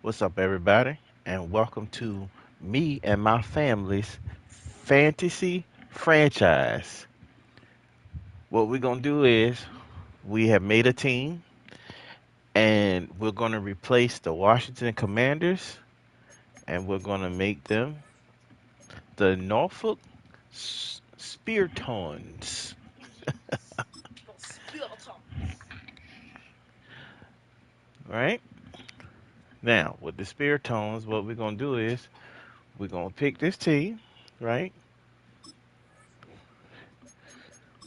What's up, everybody? And welcome to me and my family's fantasy franchise. What we're going to do is we have made a team and we're going to replace the Washington Commanders and we're going to make them the Norfolk Speartons. Yes. The Speartons. Right? Now, with the Speartons, what we're going to do is we're going to pick this team, right?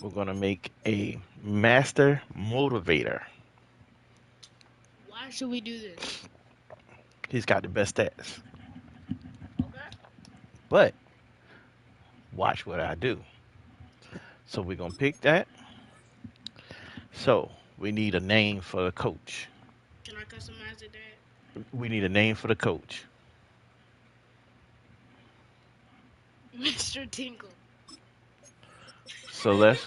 We're going to make a master motivator. Why should we do this? He's got the best stats. Okay. But watch what I do. So we're gonna pick that. So we need a name for the coach. Can I customize it, Dad? We need a name for the coach. Mr. Tinkle. So let's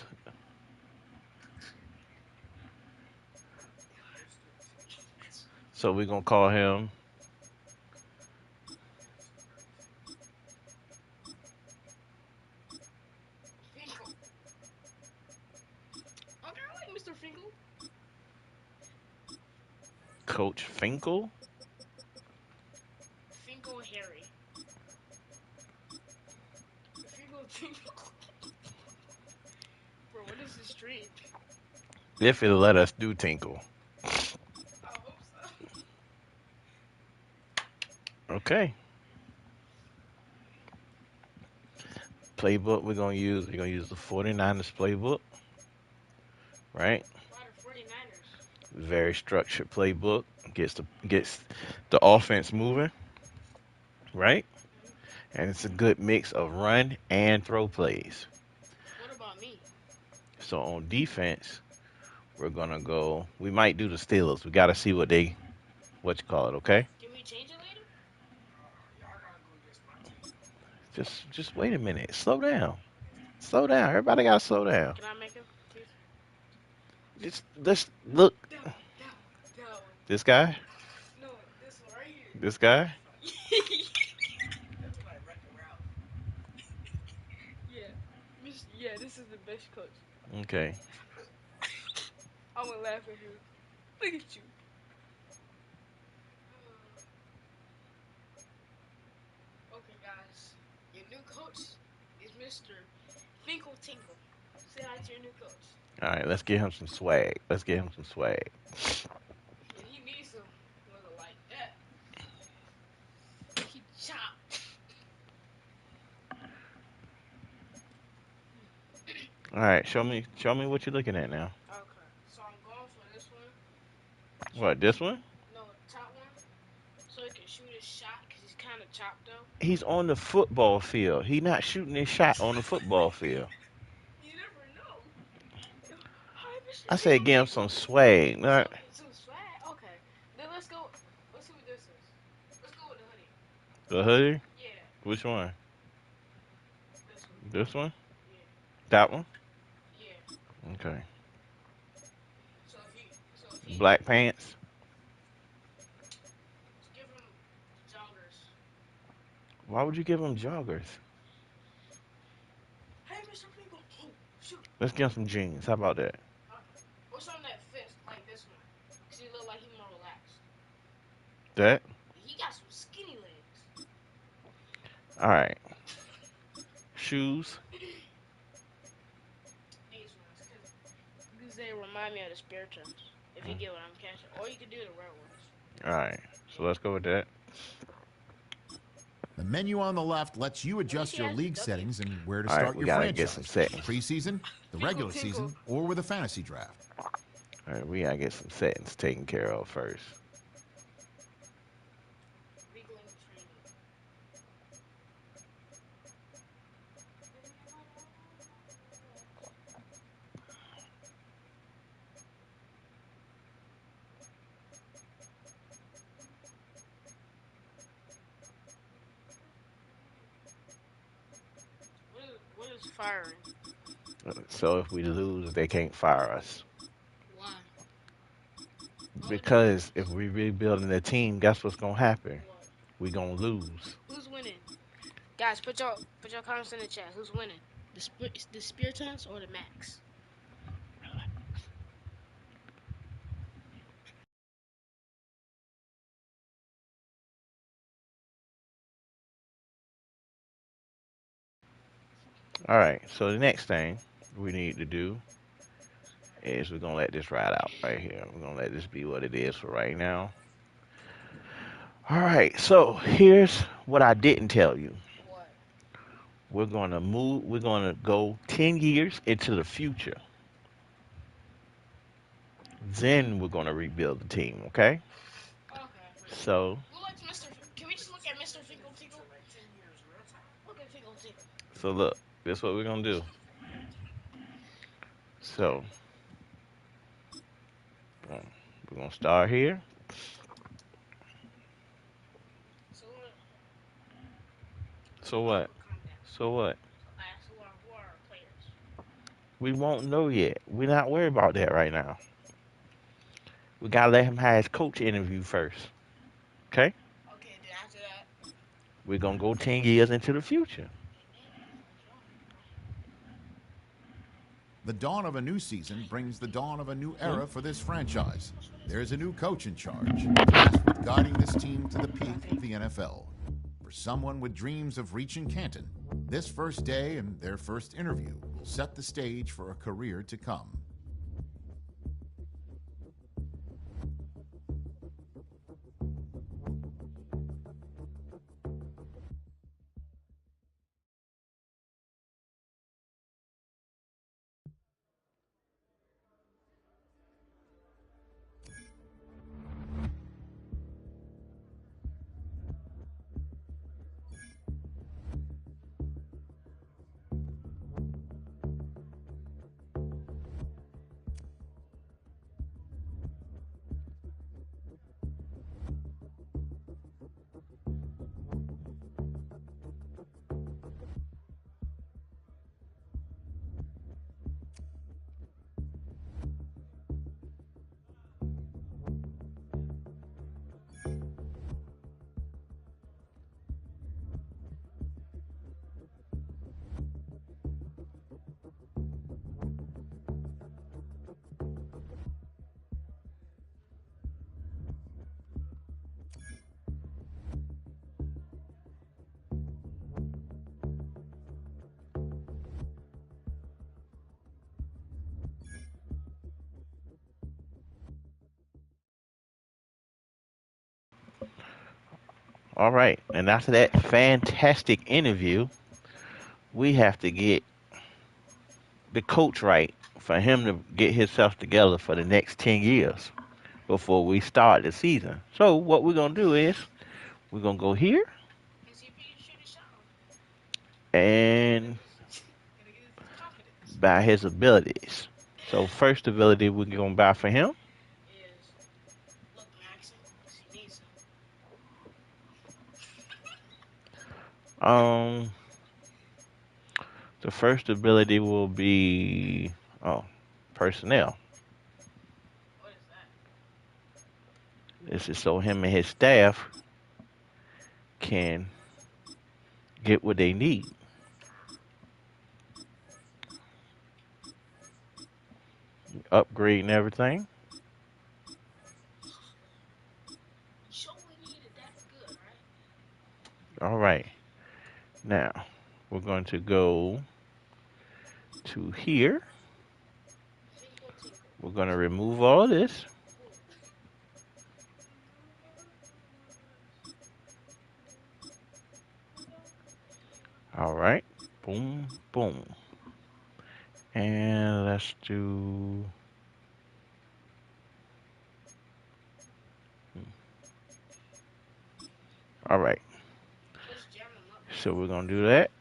so we're gonna call him Finkel. Okay, I like Mr. Finkel. Coach Finkel. Finkel Harry. Finkel Tinkle. Bro, what is this street? If it'll let us do Tinkle. I hope so. Okay. Playbook we're gonna use the 49ers playbook, right? Why the 49ers? Very structured playbook. Gets the offense moving, right? Hmm. And it's a good mix of run and throw plays. What about me? So on defense, we're gonna go. We might do the Steelers. We got to see what you call it. Okay. Can we change it later? Just wait a minute. Slow down. Slow down. Everybody gotta slow down. Can I make him, please? Just look. That one. That one. That one. This guy. No, this one right here. This guy. Yeah. Yeah, this is the best coach. Okay. I'm gonna laugh at him. Look at you. Okay, guys. Your new coach is Mr. Finkel Tinkle. Say hi to your new coach. All right. Let's get him some swag. Let's get him some swag. And he needs some mother like that. He chopped. All right. Show me what you're looking at now. Okay, so I'm going for this one. So, What? This one? no, top one. So he can shoot his shot because he's kind of chopped though. He's on the football field. He's not shooting his shot on the football field. You never know. Hi, Mr. I said Finkel give him some Tinkle. swag. All right. Some swag. Okay. Then let's go. Let's see what this is. Let's go with the hoodie. The hoodie. Yeah, Which one? this one. This one? Yeah, That one? yeah. Okay. So if he Black pants. just give him joggers. Why would you give him joggers? Hey, Mr. Finkel. Oh, shoot. Let's get him some jeans. How about that? Okay. Or something that fits like this one. Cause he look like he more relaxed. That? He got some skinny legs. All right. Shoes. These ones, cause they remind me of the spare terms. If you Mm. get what I'm catching, or you could do the red ones. All right. So let's go with that. The menu on the left lets you At least adjust he your has the league W. settings and where to All right. start We your gotta get some franchise. settings. Preseason, the Tinkle, regular tinkle. season, or with a fantasy draft. All right. We gotta get some settings taken care of first. Wriggling training. What is firing? So if we lose, they can't fire us. Why? Because if we rebuilding the team, guess what's gonna happen? What? We gonna lose. Who's winning? Guys, put your comments in the chat. Who's winning? The Spiritas or the Max? All right. So the next thing we need to do is we're gonna let this ride out right here. We're gonna let this be what it is for right now. All right. So here's what I didn't tell you. What? We're gonna move. We're gonna go 10 years into the future. Then we're gonna rebuild the team. Okay. Okay. So Who likes Mr. Can we just look at Mr. Finkel Tinkle? Look at Finkel Tinkle. so look. This is what we're gonna do. So boom, we're gonna start here. So So oh, what? calm down. So what? Who are our players? We won't know yet. We're not worried about that right now. We gotta let him have his coach interview first. Okay? Okay, then after that. We're gonna go 10 years into the future. The dawn of a new season brings the dawn of a new Hmm? era for this franchise. There's a new coach in charge, tasked with guiding this team to the peak of the NFL. For someone with dreams of reaching Canton, this first day and their first interview will set the stage for a career to come. All right. And after that fantastic interview, we have to get the coach right for him to get himself together for the next 10 years before we start the season. So what we're gonna do is we're gonna go here And see if he can shoot a shot. and Gotta get his confidence. buy his abilities. So first ability we're gonna buy for him. Is look maxing because he needs some. Um the first ability will be oh personnel. What is that? This is so him and his staff can get what they need. Upgrading everything. Show we needed. That's good, right? All right. Now we're going to go to here. Finkel Tinkle. We're going to remove all of this. Ooh. All right. Boom, boom. And let's do. All right. Let's jam him up. So we're going to do that.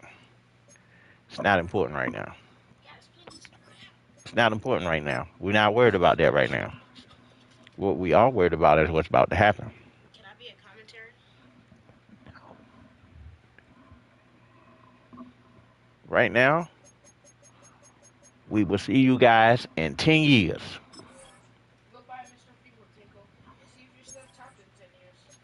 It's not important right now. Guys, play this crap. It's not important right now. We're not worried about that right now. What we are worried about is what's about to happen. Can I be a commentary? Right now, we will see you guys in 10 years. Goodbye, Mr. Finkel Tinkle. still have time in 10 years.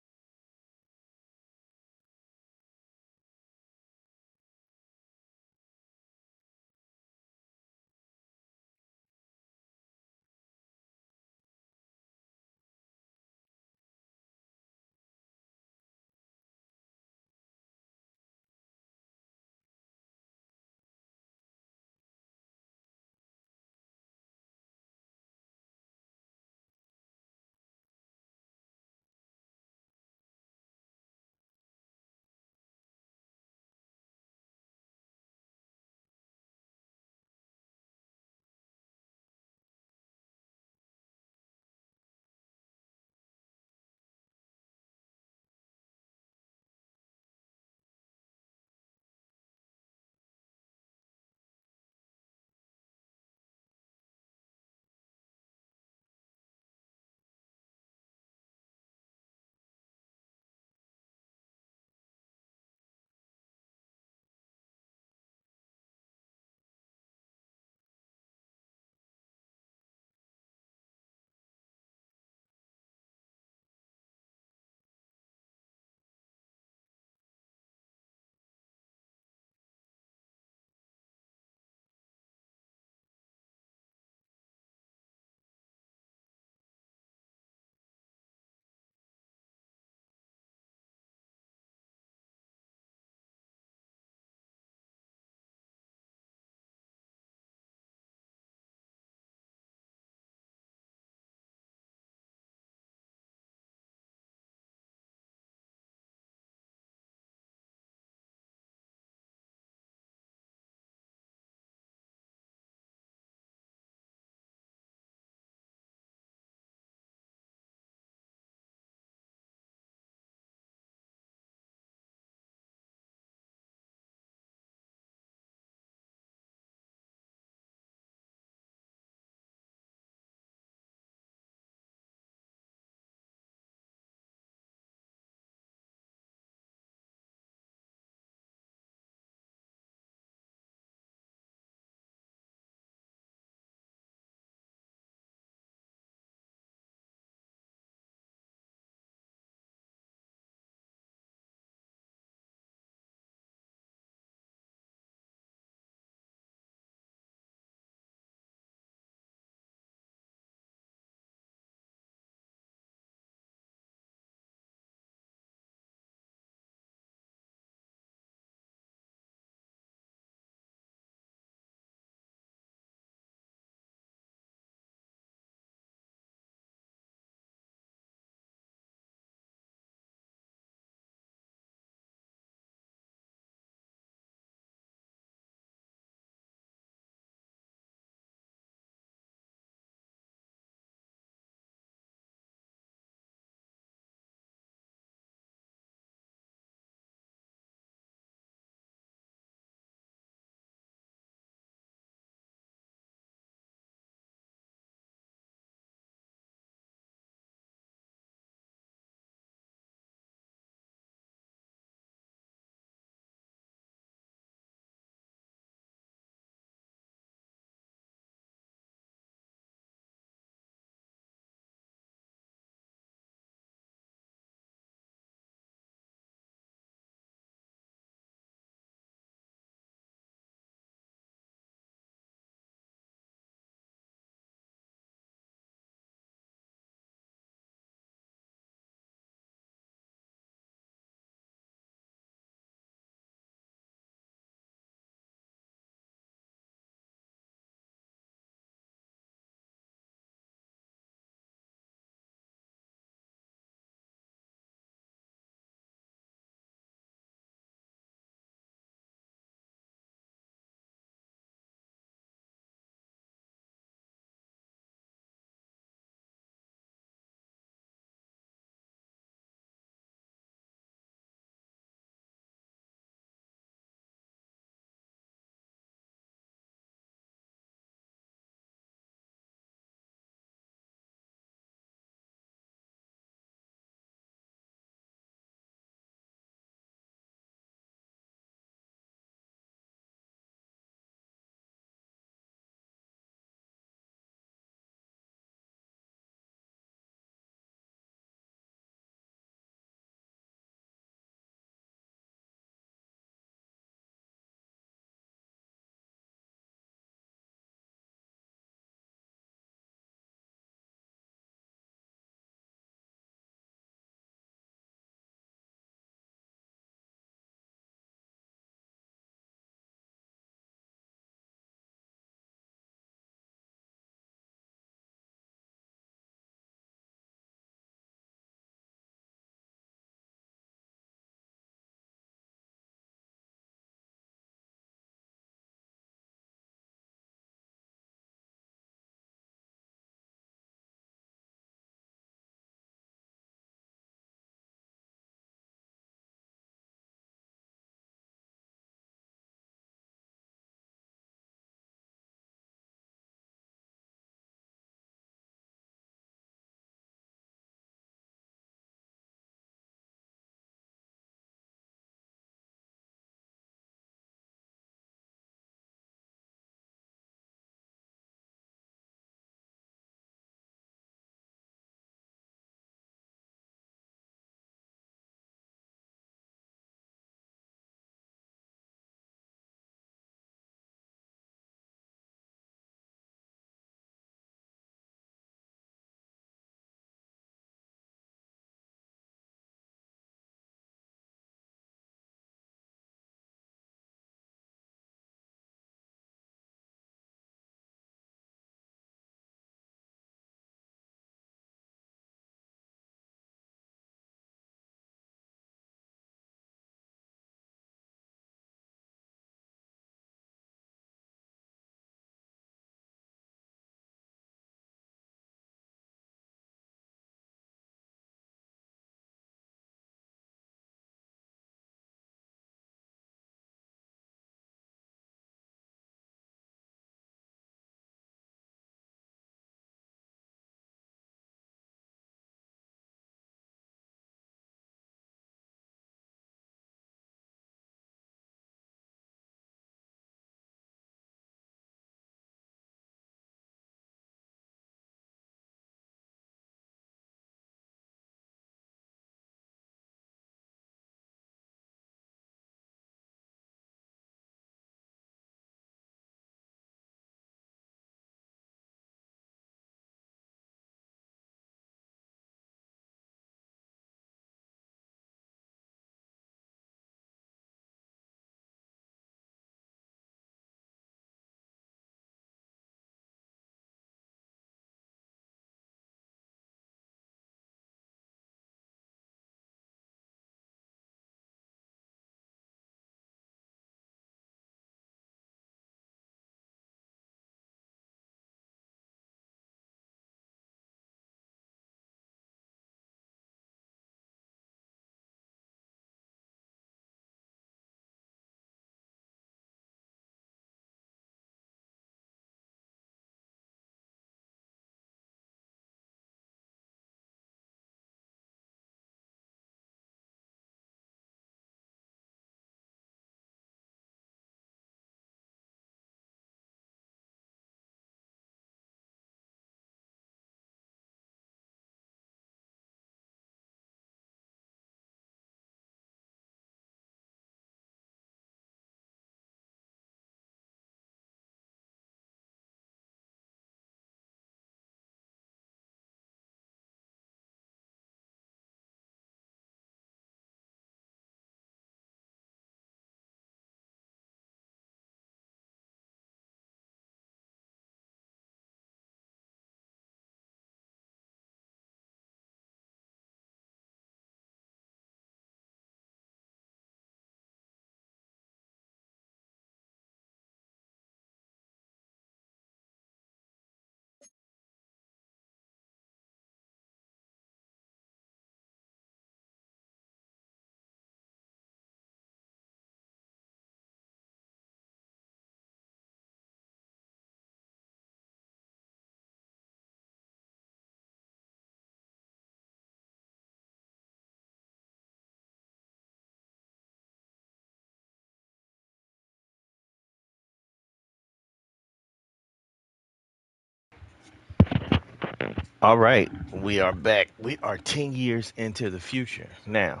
All right, we are back. We are 10 years into the future. So who won?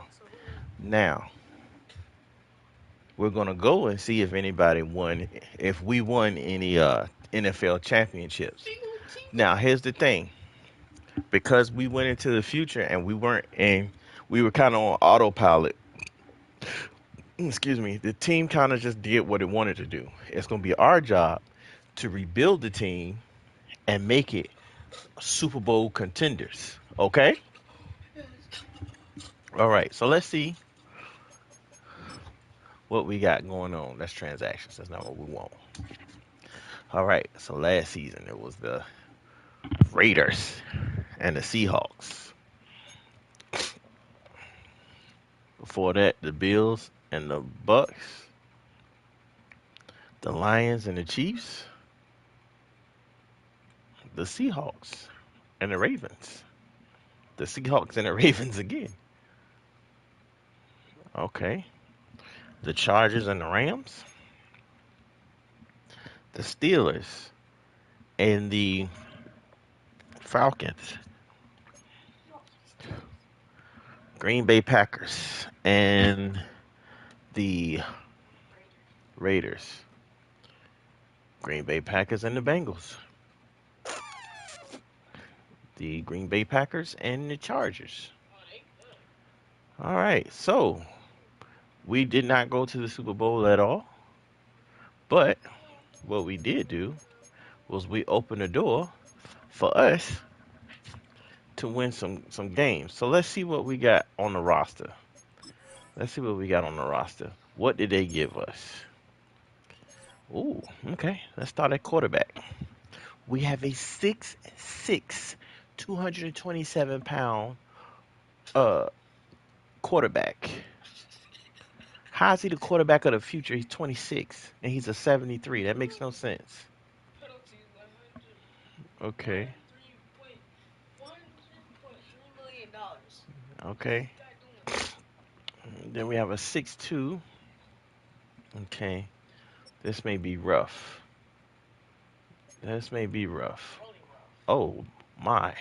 Now, we're going to go and see if anybody won, if we won any NFL championships. Tingle tingle. Now, here's the thing. Because we went into the future and we weren't in, we were kind of on autopilot. Excuse me. The team kind of just did what it wanted to do. It's going to be our job to rebuild the team and make it Super Bowl contenders. Okay? Yes. All right. So let's see what we got going on. That's transactions. That's not what we want. All right. So last season it was the Raiders and the Seahawks. Before that, the Bills and the Bucks, the Lions and the Chiefs, the Seahawks and the Ravens. The Seahawks and the Ravens again. Okay. The Chargers and the Rams, the Steelers and the Falcons, Green Bay Packers and the Raiders. Raiders, Green Bay Packers and the Bengals, the Green Bay Packers and the Chargers. Oh, they good. All right, so we did not go to the Super Bowl at all, but what we did do was we opened the door for us to win some games. So let's see what we got on the roster. Let's see what we got on the roster. What did they give us? Ooh, okay. Let's start at quarterback. We have a 6'6", 227 pound uh quarterback. How is he the quarterback of the future? He's 26 and he's a 73. That makes no sense. Penalties 100, Okay, 103.100.3 million dollars. What is okay. this guy doing? Then we have a 6'2". Okay, this may be rough. This may be rough. Really rough. Oh my.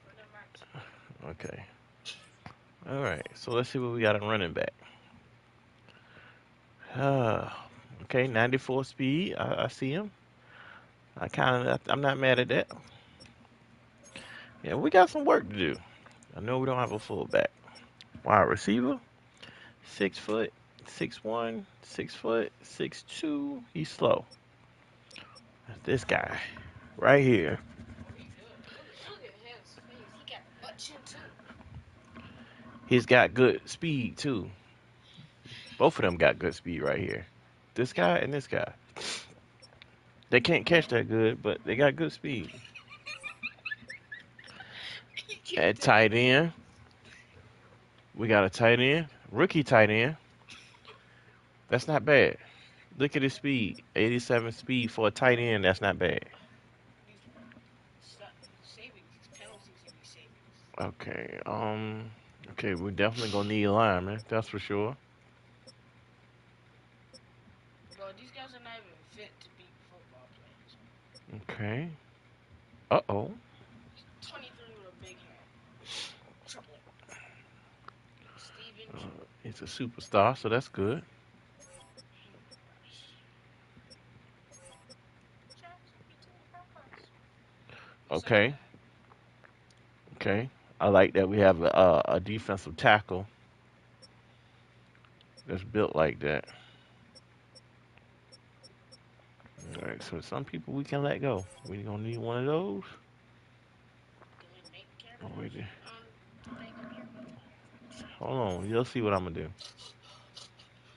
For the max. Okay. All right. So let's see what we got in running back. Uh, okay, 94 speed. I see him. I'm not mad at that. Yeah, we got some work to do. I know we don't have a fullback. Wide receiver, 6 foot, 6'1", 6 foot, 6'2". He's slow. That's this guy right here. Oh, he good. Look at his face. He got the butt chin too. He's got good speed too. Both of them got good speed right here. This guy and this guy. They can't catch that good, but they got good speed. He kicked At it. tight end, we got a tight end, rookie tight end. That's not bad. Look at his speed. 87 speed for a tight end. That's not bad. These savings, these penalties and these savings. Okay. Okay, we're definitely gonna need a lineman. That's for sure. Bro, these guys are not even fit to be football players. Okay. Uh-oh. 23 with a big hand. Triple. Steven He's a superstar, so that's good. Jackson between us. Second Okay. half. Okay. I like that we have a defensive tackle that's built like that. All right. So some people we can let go. We gonna need one of those. Good Nate Oh, characters. wait there. They go here, bro. Hold on. You'll see what I'm gonna do.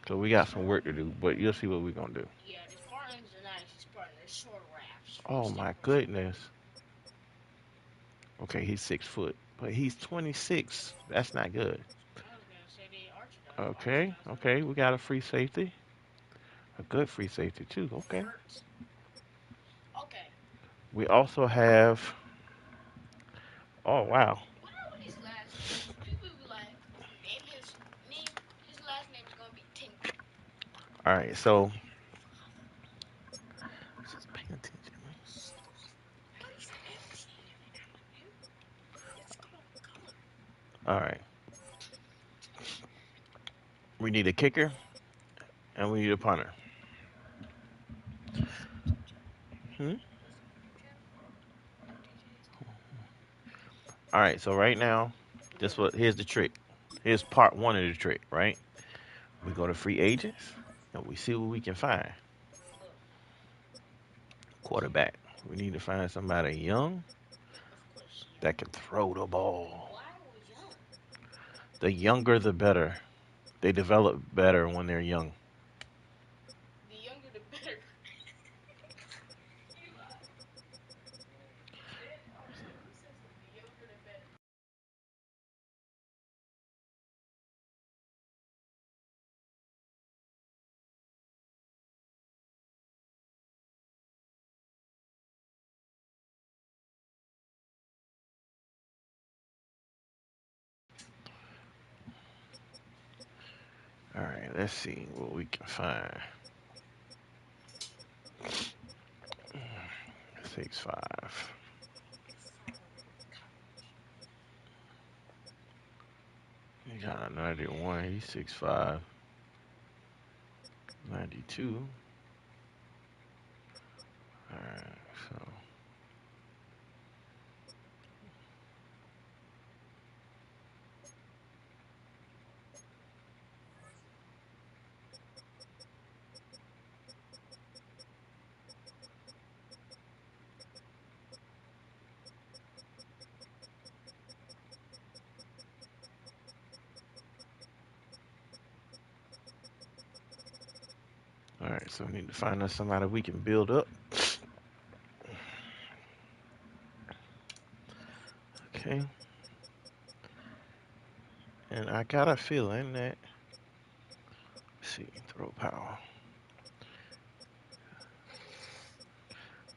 So we got some work to do, but you'll see what we're gonna do. Yeah, the Spartans are not actually Spartan. They're short rafts from Oh Star my Wars. goodness. Okay, he's 6 foot, but he's 26. That's not good. I was gonna say they Okay, Archidons now. okay, we got a free safety, a good free safety too. Okay. Vert. Okay. We also have. Oh wow. What are these last names? People be like, name his name. His last name is gonna be Tingle. All right, so just pay attention, man. What is that? All right. We need a kicker and we need a punter. Hmm? All right. So right now, here's the trick. Here's part one of the trick. Right. We go to free agents and we see what we can find. Look, Quarterback. We need to find somebody young of course, young. that can throw the ball. Why are we young? The younger, the better. They develop better when they're young. The younger the better. You dead arsenic. Who says that? The younger the better. All right. Let's see what we can find. 6'5". He got a 91. He's 6'5". 92. All right. So, all right. So we need to find us somebody we can build up. Okay. And I got a feeling that, let's see, throw power.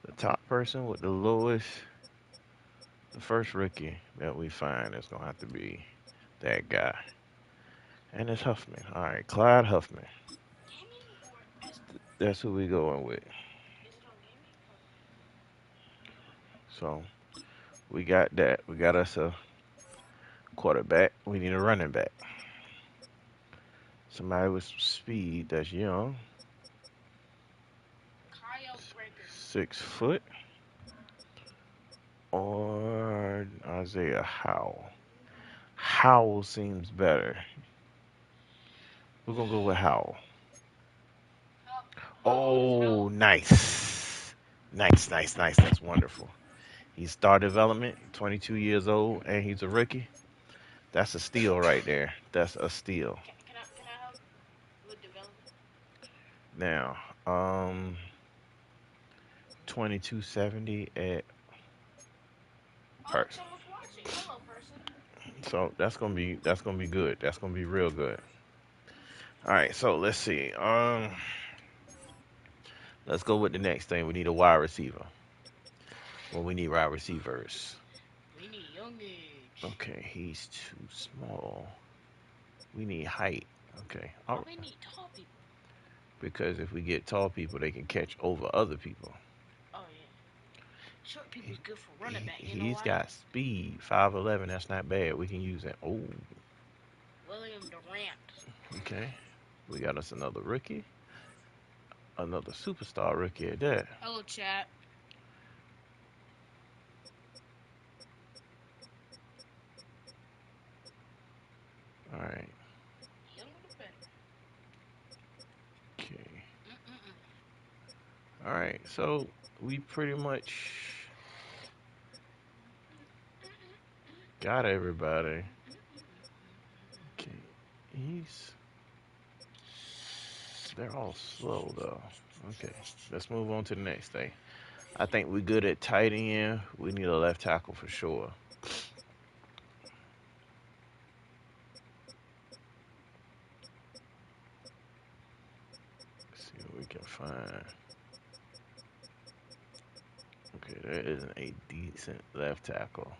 The top person with the lowest, the first rookie that we find is going to have to be that guy. And it's Huffman. All right, Clyde Huffman. Gaming or SD? That's who we going with. Is it on gaming or? So we got that. We got us a quarterback. We need a running back. Somebody with some speed that's young, Kyle Gregory. 6 foot, or Isaiah Howell. Howell seems better. We're gonna go with Howell. How old is Oh, Howell? nice. Nice, nice, nice. That's wonderful. He's star development, 22 years old, and he's a rookie. That's a steal right there. That's a steal. Can I help with development? Now, um, 2270 at Oh look, person. someone's watching. Hello, person. So that's gonna be good. That's gonna be real good. All right, so let's see. Let's go with the next thing. We need a wide receiver. Well, we need wide receivers. We need young age. Okay, he's too small. We need height. Okay, Why all right. we need tall people? Because if we get tall people, they can catch over other people. Oh yeah. Short He, people's good for running back. You know he's why? got speed, 5'11". That's not bad. We can use that. Oh, William Durant. okay. We got us another rookie, another superstar rookie at that. Hello, chat. All right. The younger the better. Okay. Mm-mm-mm. All right. So we pretty much got everybody. Okay. He's. They're all slow though. Okay. Let's move on to the next thing. I think we're good at tight end. We need a left tackle for sure. Let's see what we can find. Okay, there isn't a decent left tackle.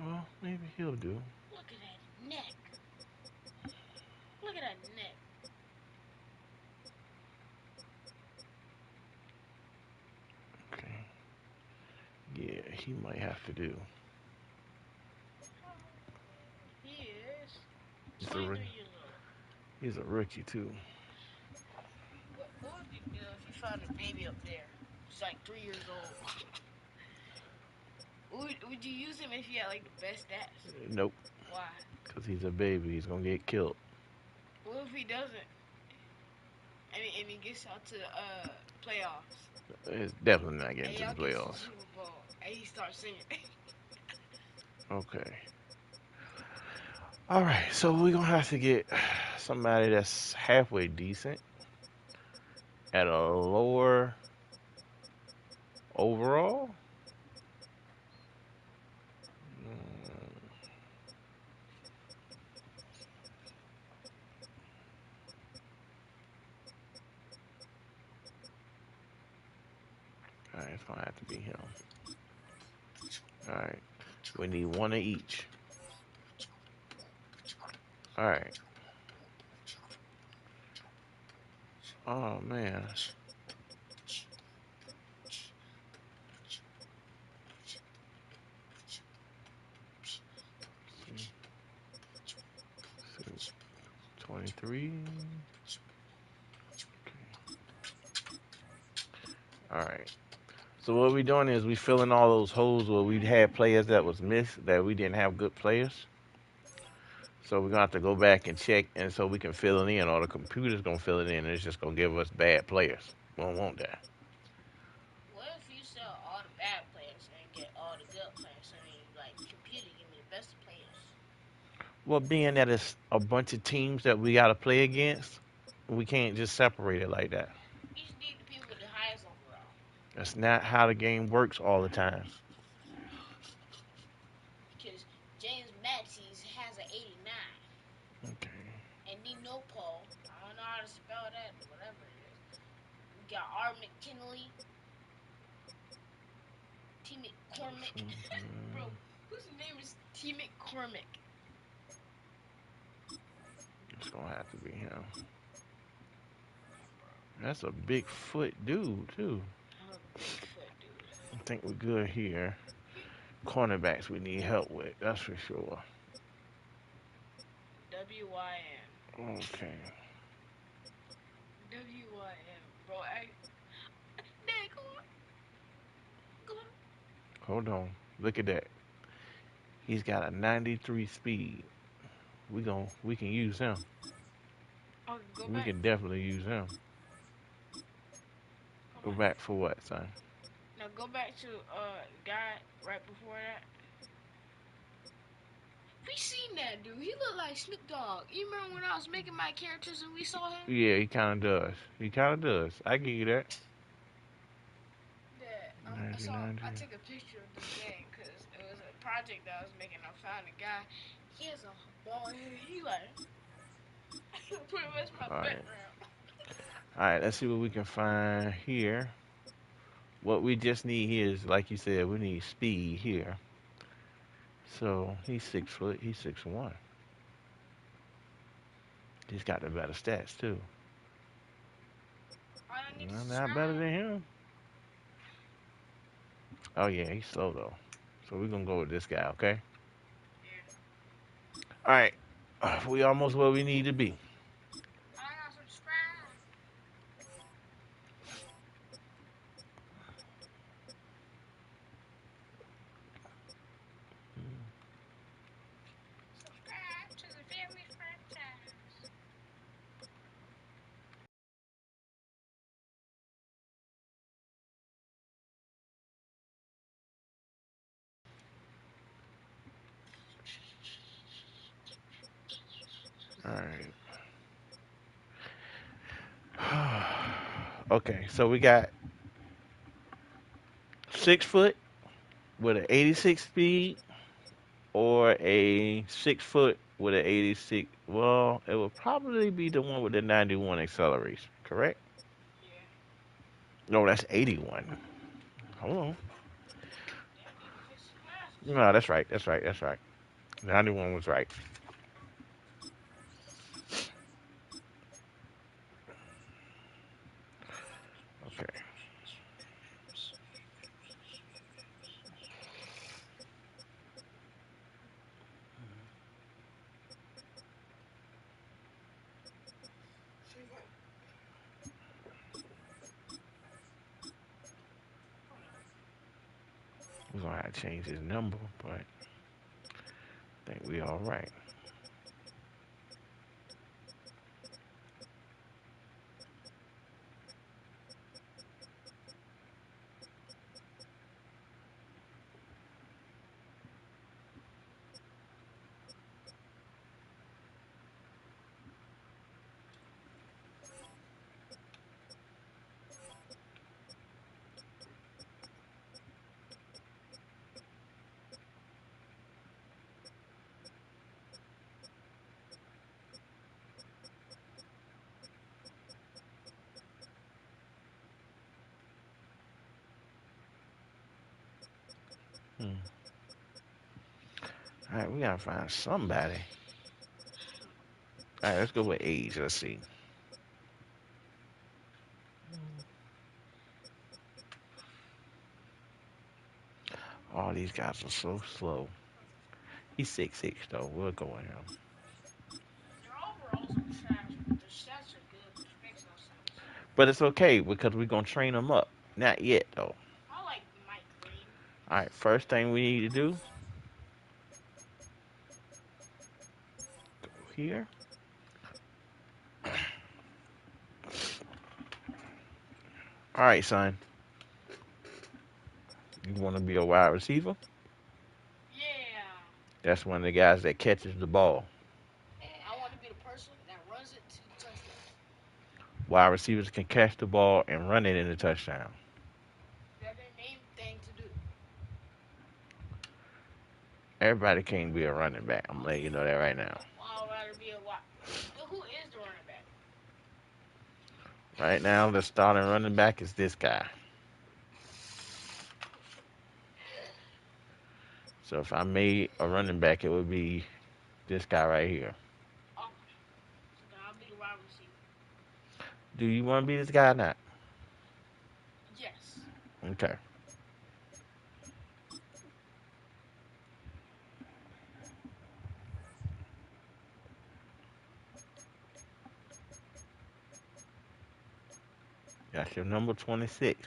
Well, maybe he'll do. Look at that neck. Look at that neck. Okay. Yeah, he might have to do. He's a 23 years old. he's a rookie too. What would you do if you found a baby up there? He's like 3 years old. Would you use him if he had like the best stats? Nope, Why? because he's a baby. He's gonna get killed. What if he doesn't? And he gets out to the playoffs. It's definitely not getting And to the y'all get to the playoffs. Super Bowl. And he starts singing. Okay. All right. So we're gonna have to get somebody that's halfway decent at a lower overall. Mm, all right, it's gonna have to be him. All right. We need one of each. All right. Oh man. 23. All right. So what we're doing is we filling all those holes where we had players that was missed that we didn't have good players. So we're gonna have to go back and check, and so we can fill it in, or the computer's gonna fill it in, and it's just gonna give us bad players. We don't want that. What if you sell all the bad players and get all the good players? So then you like computer give me the best players. Well, being that it's a bunch of teams that we gotta play against, we can't just separate it like that. You just need the people with the highest overall. That's not how the game works all the time. Because James Matthews has an 89. Okay. And Nino Paul, I don't know how to spell that, whatever it is. We got R. McKinley, T. McCormick. Bro, whose name is T. McCormick? It's gonna have to be him. That's a big foot dude too. I'm a Bigfoot dude. I think we're good here. Cornerbacks we need help with. That's for sure. WYM. Okay. WYM. Bro, Dad, come on. Come on. Hold on. Look at that. He's got a 93 speed. We can use him. Oh, go We back. can definitely use him. Come Go on. back for what, son? Now go back to guy right before that. We seen that dude. He looked like Snoop Dogg. You remember when I was making my characters and we saw him? Yeah, he kind of does. He kind of does. I give you that. Yeah, Ninety ninety. I took a picture of this thing because it was a project that I was making. I found a guy. He has a bald head. He like put him as my All right. background. All right. Let's see what we can find here. What we just need here is, like you said, we need speed here. So he's 6 foot. He's 6'1". He's got the better stats too. All I need to Well, not better subscribe. than him. Oh yeah, he's slow though. So we're gonna go with this guy, okay? Yeah. All right. We almost where we need to be. All I got subscribe. Subscribe to the family franchise. All right. Okay, so we got 6 foot with an 86 speed, or a 6 foot with an 86. Well, it would probably be the one with the 91 acceleration, correct? Yeah. No, that's 81. Hold on. Damn, you can fix his glasses. No, that's right. That's right. That's right. 91 was right. Okay. I gotta change his number, but I think we all right. Hmm. All right, we gotta find somebody. All right, let's go with age. Let's see. All these guys are so slow. He's 6'6" though. We'll go with him. Their overalls are trash, but their stats are good, which makes no sense. But it's okay because we're gonna train him up. Not yet though. I like Mike Green. All right, first thing we need to do, go here. All right, son. You want to be a wide receiver? Yeah. That's one of the guys that catches the ball. I want to be the person that runs it to the touchdown. Wide receivers can catch the ball and run it in the touchdown. That's their main thing to do. Everybody can't be a running back. I'm letting you know that right now. I'd rather be a wide. Who is the running back? Right now, the starting running back is this guy. So if I made a running back, it would be this guy right here. Okay. So then I'll be the wide receiver. Do you want to be this guy or not? Yes. Okay. That's your number 26.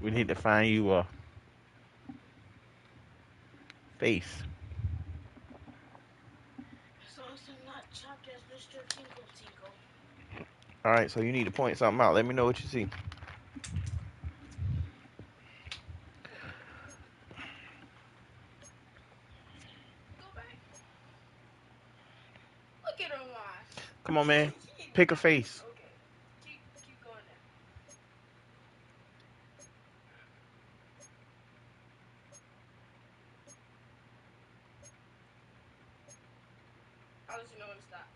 We need to find you a face. So it's not chopped as Mr. Tinkle Tinkle. All right, so you need to point something out. Let me know what you see. Go back. Look at him, Come on, man. He Pick a not. face. Okay. Keep going there. I'll let you know when to stop.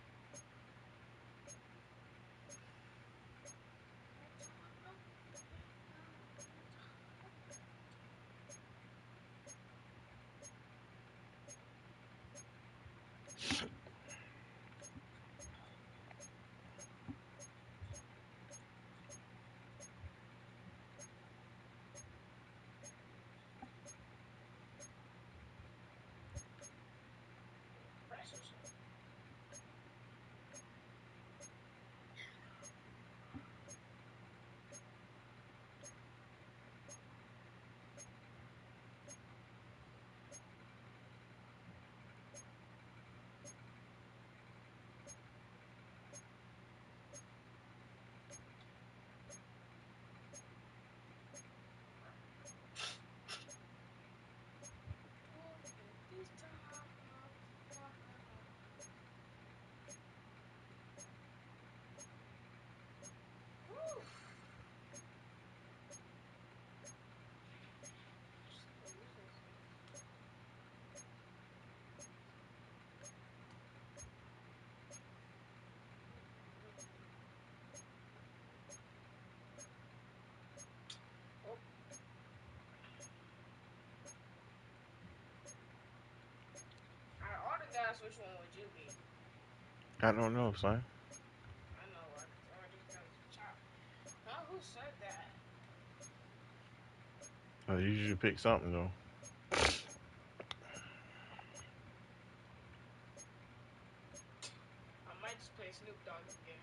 Press yourself. which one would you be? I don't know, son. I know, like, or just because it's chop. Huh? Who said that? You usually pick something though. I might just play Snoop Dogg's game.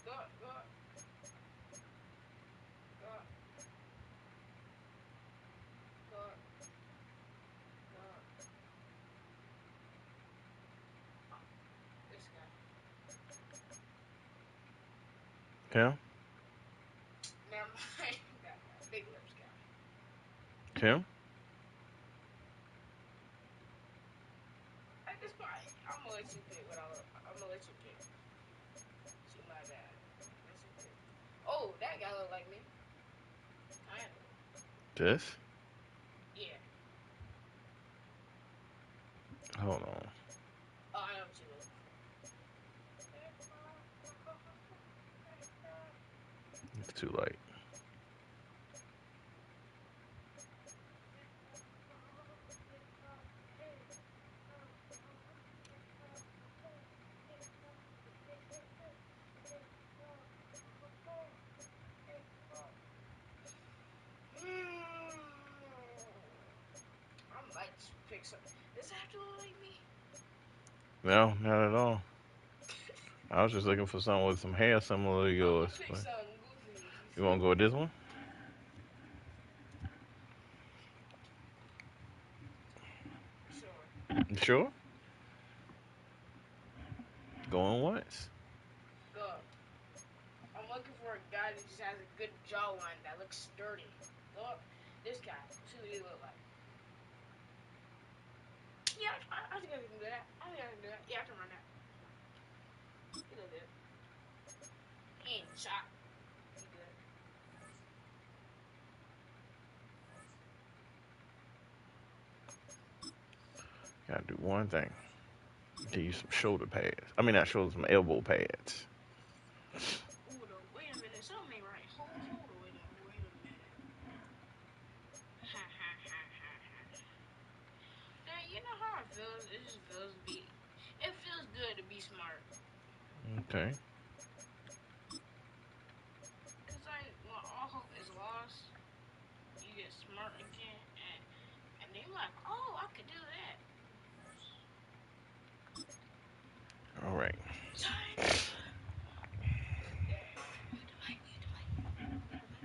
Go, go, go, go, go. Oh, this guy. Tim? Never mind. That guy. Big lips guy. Tim? At this point, I'm gonna let you pick what I'm gonna let you pick. See my bad. Let you pick. Oh, that guy look like me. Kinda. This? Yeah. Hold on. Oh, I know what you look. It's too late. I might just pick some. Does it have to look like me? No, not at all. I was just looking for someone with some hair similar to I'm gonna yours. pick But something goofy. You you feel want to go me? with this one? Sure. You sure? Going once. Go. I'm looking for a guy that just has a good jawline that looks sturdy. Look, this guy. See what he look like. Yeah, I think I can do that. I think I can do that. Yeah, I can run that. He look good. He ain't shot. He good. Gotta do one thing. Get you some shoulder pads. I mean, not shoulder, some elbow pads. Ooh, no, wait a minute. Something ain't right. Hold on. Wait a minute. Ha ha ha ha ha. Dang, you know how it feels? It just feels to be. It feels good to be smart. Okay. Cause like when all hope is lost, you get smart again, and then you're like, oh, I could do that. All right. Time. Dang. Mute the mic. Mute the mic. Mute the mic.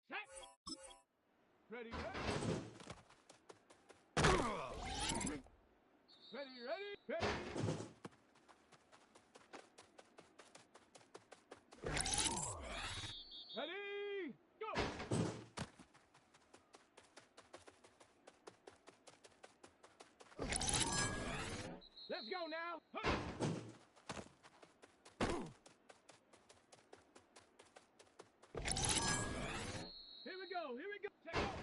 Set. Ready, ready. Ready, ready, ready. Ready, go. Let's go now. Here we go, here we go. Take off.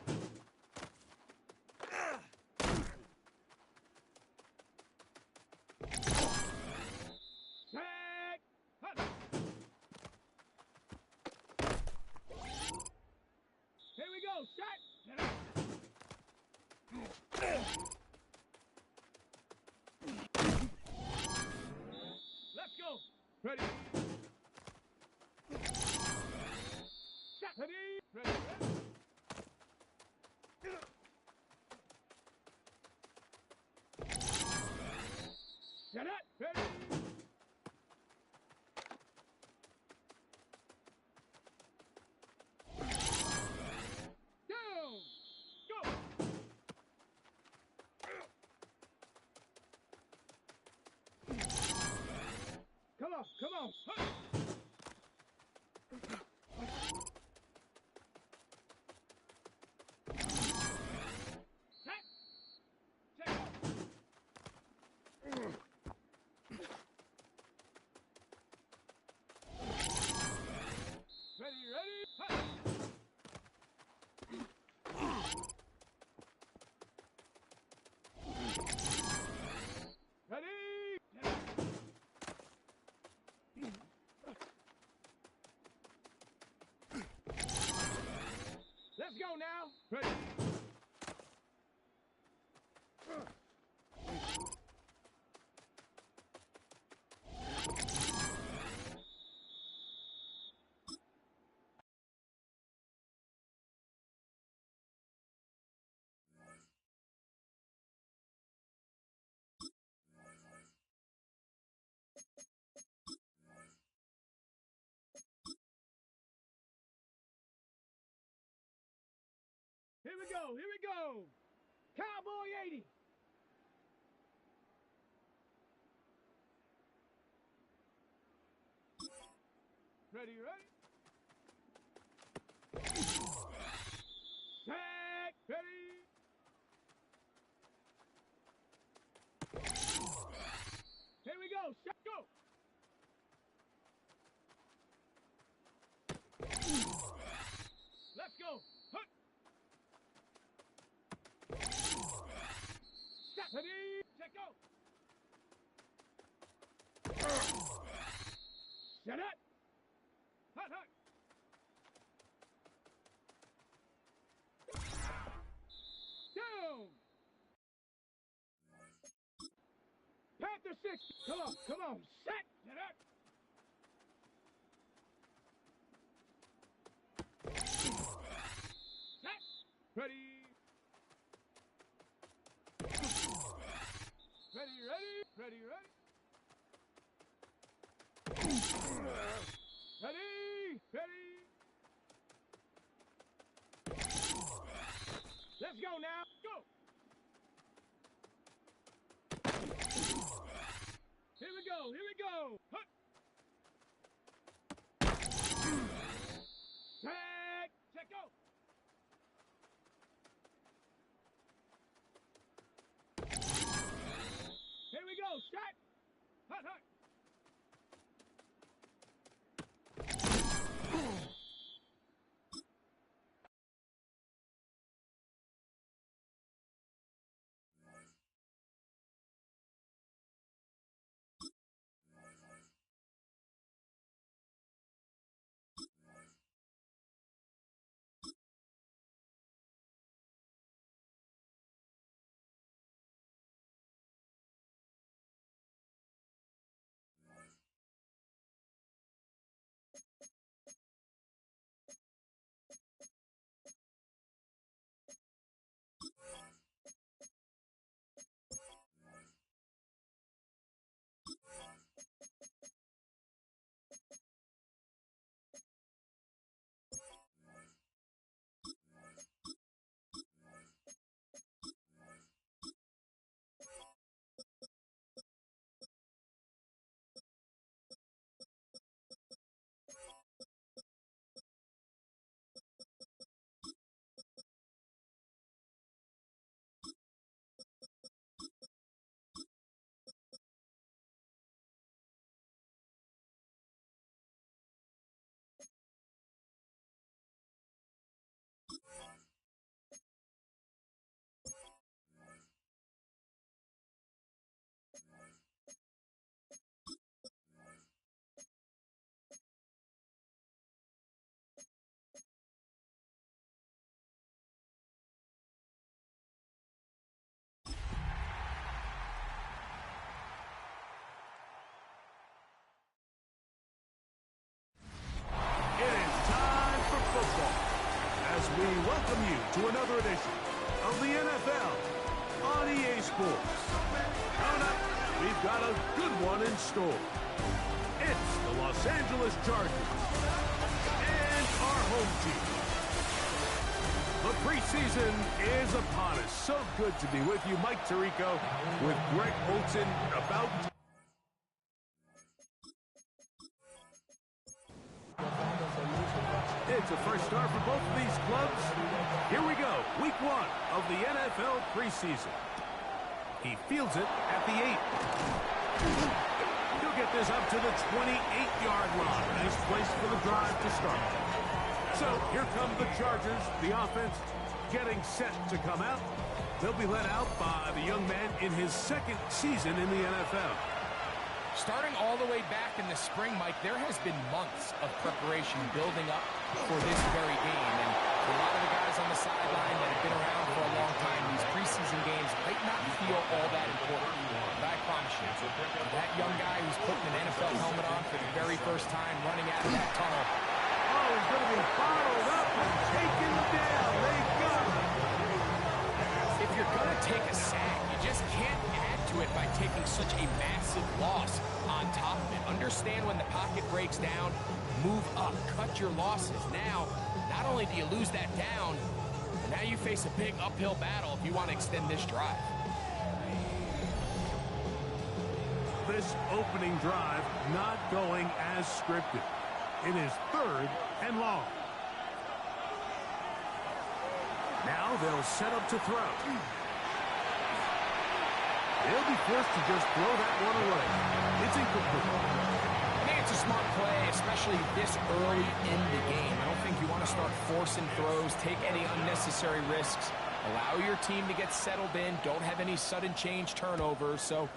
Set. Here we go, set. Let's go. Ready. Set. Ready. Ready. Ready. Set it. Ready. Down. Go. Come on, come on. Set. Take off. Ready, ready. Ready. Let's go now. Ready. Here we go, here we go. Cowboy 80. Ready, ready. Set, ready. Here we go, set, go. Let's go. Hut. Set, ready, set, go. Set it. Hut, hut. Down. Panther 6. Come on, come on. Set. Set it. Set. Ready. Ready, ready. Ready, ready. Ready. Ready. Let's go now. Go. Here we go. Here we go. It is time for football as we welcome you to another edition of the NFL on EA Sports. Coming up, we've got a good one in store. It's the Los Angeles Chargers and our home team. The preseason is upon us. So good to be with you. Mike Tirico with Greg Olson about... It's a fresh start for both of these clubs. Here we go, week 1 of the NFL preseason. He fields it at the 8. He'll get this up to the 28-yard line. Nice place for the drive to start. So here come the Chargers, the offense getting set to come out. They'll be led out by the young man in his second season in the NFL. Starting all the way back in the spring, Mike, there has been months of preparation building up for this very game. And for a lot of the guys on the sideline that have been around for a long time, these preseason games might not feel all that important. But I promise you, that young guy who's putting an NFL helmet on for the very first time running out of that tunnel. Oh, he's going to be bottled up and taken down. They got him. If you're going to take a sack, you just can't add to it by taking such a massive loss on top of it. Understand when the pocket breaks down, move up, cut your losses. Now, not only do you lose that down, but now you face a big uphill battle if you want to extend this drive. This opening drive not going as scripted. It is 3rd and long. Now they'll set up to throw. They'll be forced to just throw that one away. It's incomplete. I think it's a smart play, especially this early in the game. I don't think you want to start forcing throws, take any unnecessary risks. Allow your team to get settled in. Don't have any sudden change turnovers. So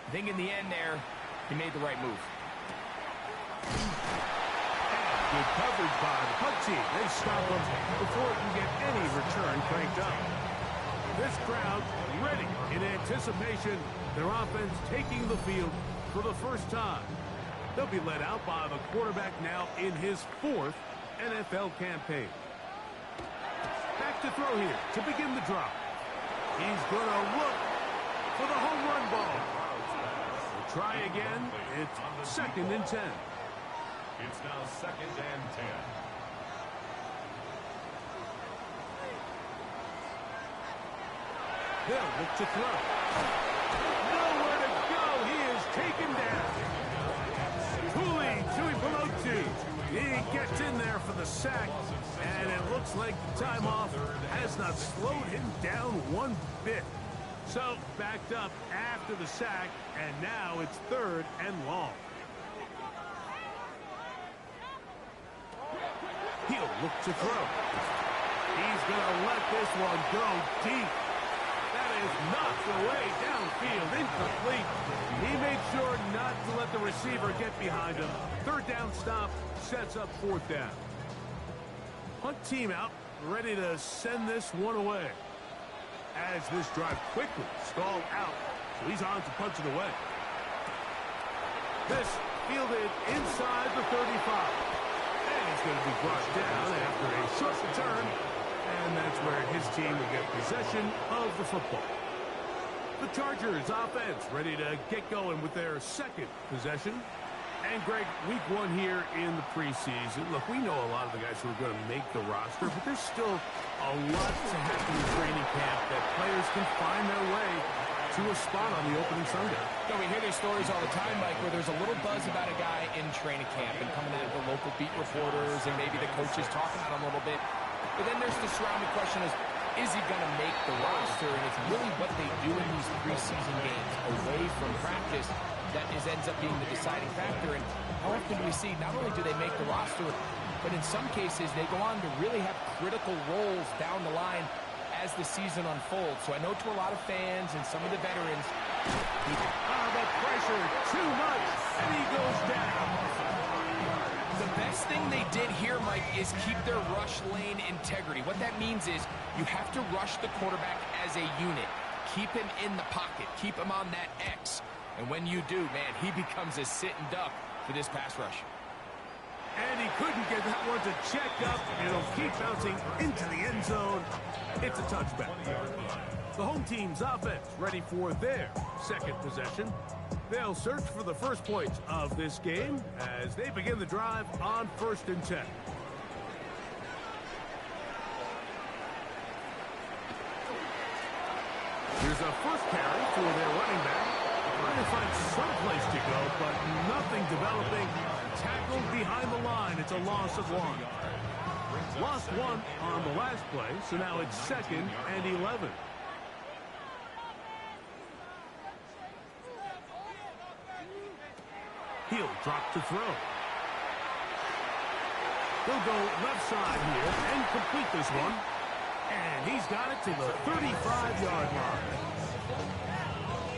I think in the end there, he made the right move. Good coverage by the punt team. They stop him before it can get any return cranked up. This crowd ready in anticipation. Their offense taking the field for the first time. They'll be led out by the quarterback now in his 4th NFL campaign. Back to throw here to begin the drop. He's going to look for the home run ball. We'll try again. It's 2nd and 10. It's now 2nd and 10. He'll look to throw. Nowhere to go. He is taken down. Tui Pelosi. He gets in there for the sack, and it looks like the time off has not slowed him down one bit. So backed up after the sack, and now it's 3rd and long. He'll look to throw. He's going to let this one go deep. That is knocked away downfield, incomplete. He made sure not to let the receiver get behind him. 3rd down stop sets up 4th down. Punt team out, ready to send this one away. As this drive quickly stalled out, so he's on to punch it away. This fielded inside the 35. And he's going to be brought down after a short return. And that's where his team will get possession of the football. The Chargers offense ready to get going with their 2nd possession. And Greg, week 1 here in the preseason. Look, we know a lot of the guys who are going to make the roster, but there's still a lot to happen in training camp that players can find their way to a spot on the opening Sunday. So we hear these stories all the time, Mike, where there's a little buzz about a guy in training camp and coming out of the local beat reporters and maybe the coaches talking about him a little bit. But then there's the surrounding question is he going to make the roster? And it's really what they do in these preseason games away from practice that ends up being the deciding factor. And how often do we see not only do they make the roster, but in some cases they go on to really have critical roles down the line as the season unfolds. So I know to a lot of fans and some of the veterans, the pressure too much, and he goes down. The best thing they did here, Mike, is keep their rush lane integrity. What that means is you have to rush the quarterback as a unit. Keep him in the pocket. Keep him on that X. And when you do, man, he becomes a sitting duck for this pass rush. And he couldn't get that one to check up. It'll keep bouncing into the end zone. It's a touchback. The home team's offense ready for their second possession. They'll search for the first points of this game as they begin the drive on 1st and 10. Here's a first carry for their running back. Trying to find some place to go, but nothing developing. Tackled behind the line. It's a loss of 1. Lost 1 on the last play, so now it's 2nd and 11. He'll drop to throw. He'll go left side here and complete this one. And he's got it to the 35-yard line.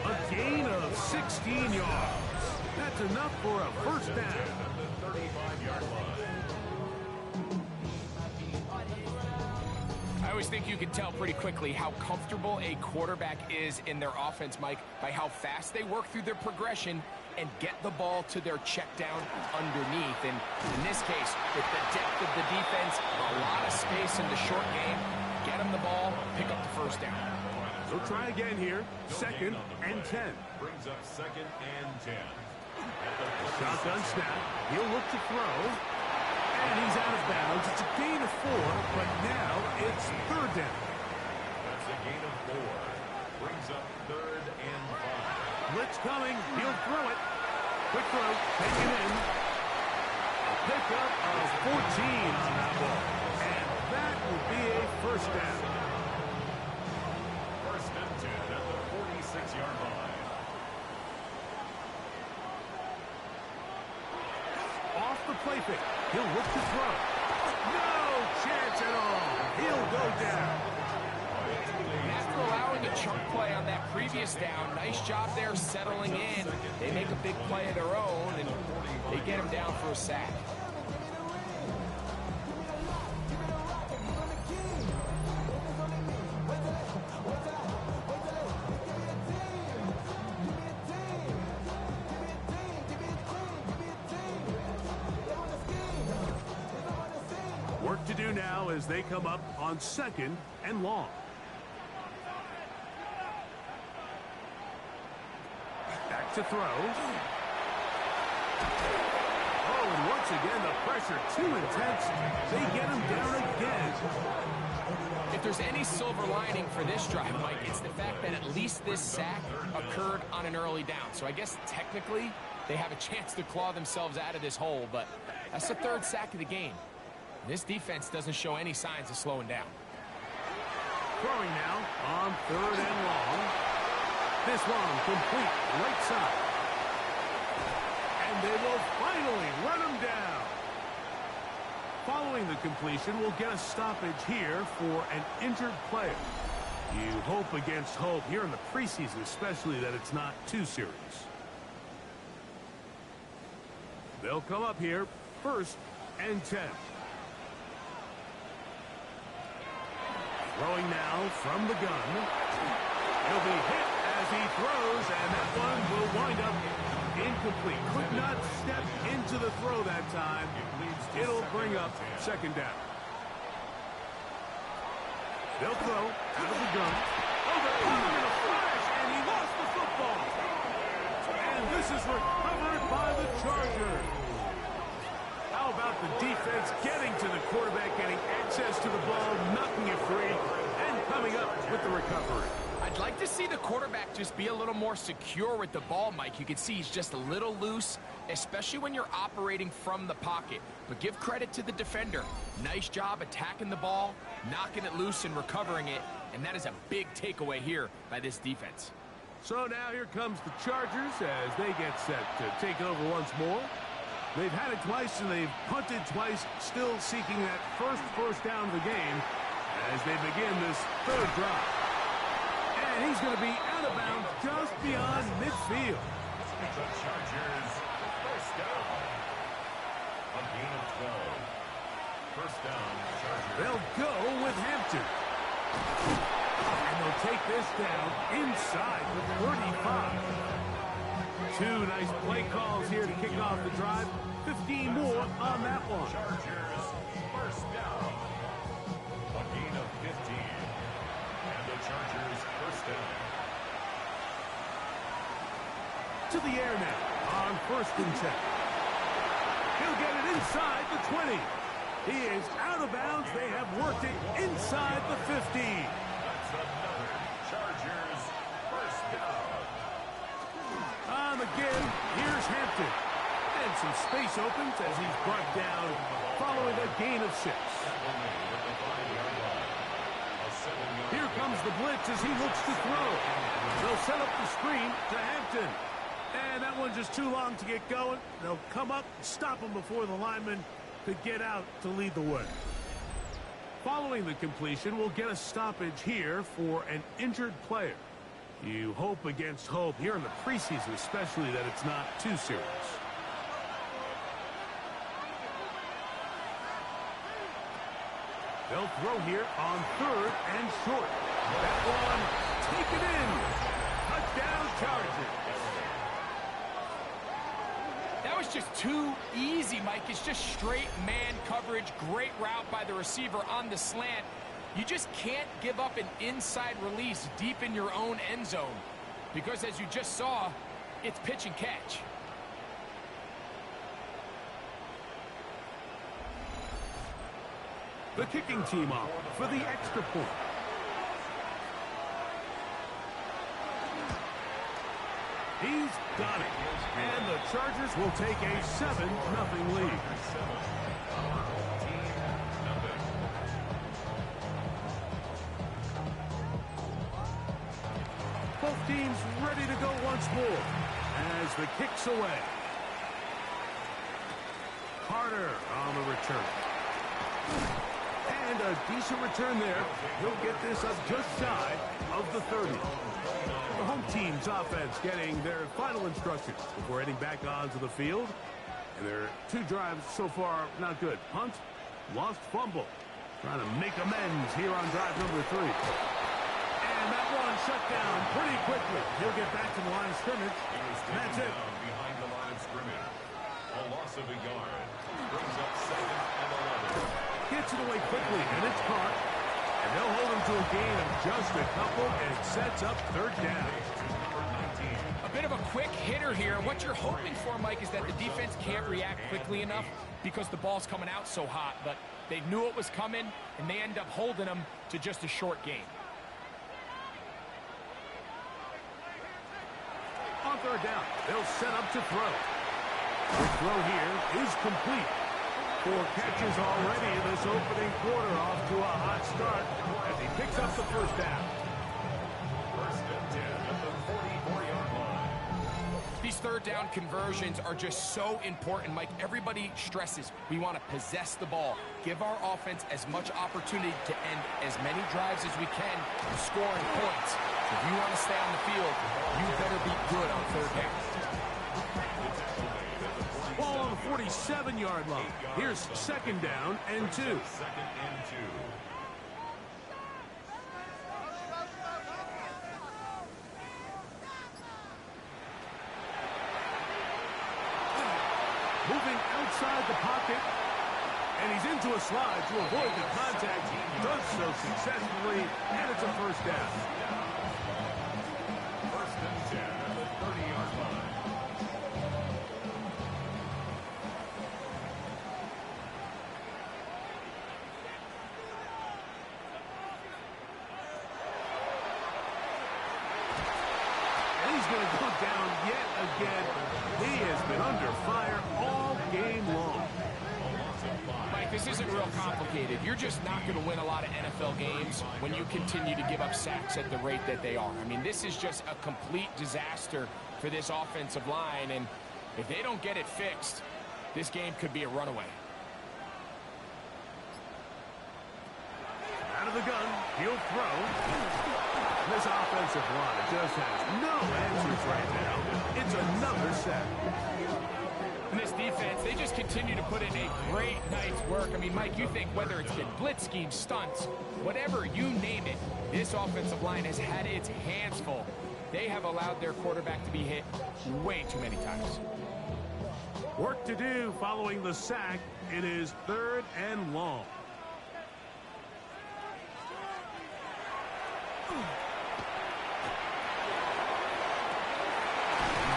A gain of 16 yards. That's enough for a first down. I always think you can tell pretty quickly how comfortable a quarterback is in their offense, Mike, by how fast they work through their progression and get the ball to their check down underneath. And in this case, with the depth of the defense, a lot of space in the short game, get them the ball, pick up the first down. We'll try again here. 2nd and 10. Brings up 2nd and 10. Shotgun snap. He'll look to throw. And he's out of bounds. It's a gain of 4, but now it's 3rd down. That's a gain of 4. Brings up 3rd and 5. Blitz coming. He'll throw it. Quick throw. Taken in. A pickup of 14 on that ball. And that will be a first down. 1st and 10 at the 46-yard line. Off the play fake. He'll look to throw. No chance at all. He'll go down. After allowing a chunk play on that previous down, nice job there settling in. They make a big play of their own, and they get him down for a sack. Work to do now as they come up on 2nd and long. Back to throw. Oh, and once again, the pressure too intense. They get him down again. If there's any silver lining for this drive, Mike, it's the fact that at least this sack occurred on an early down. So I guess technically they have a chance to claw themselves out of this hole, but that's the 3rd sack of the game. This defense doesn't show any signs of slowing down. Throwing now on 3rd and long. This one complete right side. And they will finally run him down. Following the completion, we'll get a stoppage here for an injured player. You hope against hope here in the preseason, especially, that it's not too serious. They'll come up here 1st and 10. Throwing now from the gun. He'll be hit as he throws, and that one will wind up incomplete. Could not step into the throw that time. It'll bring up 2nd down. They'll throw out of the gun. Oh, they're coming in a flash, and he lost the football. And this is recovered by the Chargers. How about the defense getting to the quarterback, getting access to the ball, knocking it free, and coming up with the recovery? I'd like to see the quarterback just be a little more secure with the ball, Mike. You can see he's just a little loose, especially when you're operating from the pocket. But give credit to the defender. Nice job attacking the ball, knocking it loose and recovering it. And that is a big takeaway here by this defense. So now here comes the Chargers as they get set to take over once more. They've had it twice and they've punted twice, still seeking that first down of the game as they begin this 3rd drive. And he's going to be out of bounds just beyond midfield. The Chargers, 1st down. A gain of 12. 1st down, Chargers. They'll go with Hampton. And they'll take this down inside the 35. Two nice play calls here to kick off the drive. 15 more on that one. Chargers first down. A gain of 15. And the Chargers first down. To the air now on 1st and 10. He'll get it inside the 20. He is out of bounds. They have worked it inside the 15. That's another Chargers first down. On the give, here's Hampton. And some space opens as he's brought down following a gain of 6. Here comes the blitz as he looks to throw. They'll set up the screen to Hampton. And that one's just too long to get going. They'll come up, stop him before the lineman could get out to lead the way. Following the completion, we'll get a stoppage here for an injured player. You hope against hope here in the preseason, especially, that it's not too serious. They'll throw here on 3rd and short. That one, take it in. Touchdown, Chargers. That was just too easy, Mike. It's just straight man coverage. Great route by the receiver on the slant. You just can't give up an inside release deep in your own end zone because, as you just saw, it's pitch and catch. The kicking team off for the extra point. He's got it. And the Chargers will take a 7-0 lead. Both teams ready to go once more as the kick's away. Carter on the return. And a decent return there. He'll get this up just shy of the 30. The home team's offense getting their final instructions before heading back onto the field. And their 2 drives so far not good. Punt, lost fumble. Trying to make amends here on drive number 3. And that one shut down pretty quickly. He'll get back to the line of scrimmage. That's it. Behind the line of scrimmage. A loss of a yard. Brings up 2nd and 11. Gets it away quickly, and it's caught. And they'll hold him to a gain of just a couple, and it sets up 3rd down. A bit of a quick hitter here. What you're hoping for, Mike, is that the defense can't react quickly enough because the ball's coming out so hot. But they knew it was coming, and they end up holding him to just a short gain. On 3rd down, they'll set up to throw. The throw here is complete. 4 catches already in this opening quarter, off to a hot start as he picks up the 1st down. 1st and 10 at the 44-yard line. These 3rd down conversions are just so important, Mike. Everybody stresses we want to possess the ball, give our offense as much opportunity to end as many drives as we can, scoring points. If you want to stay on the field, you better be good on 3rd down. Ball on the 47-yard line. Here's 2nd down and 2. 2nd and 2. Moving outside the pocket. And he's into a slide to avoid the contact. He does so successfully, and it's a 1st down. 1st and 10 at the 30-yard line. He's going to go down yet again. He has been under fire all game long. Mike, this isn't real complicated. You're just not going to win a lot of NFL games when you continue to give up sacks at the rate that they are. I mean, this is just a complete disaster for this offensive line, and if they don't get it fixed, this game could be a runaway. Out of the gun, he'll throw. This offensive line just has no answers right now. It's another sack. And this defense, they just continue to put in a great night's work. I mean, Mike, you think whether it's been blitz schemes, stunts, whatever you name it, this offensive line has had its hands full. They have allowed their quarterback to be hit way too many times. Work to do following the sack. It is 3rd and long.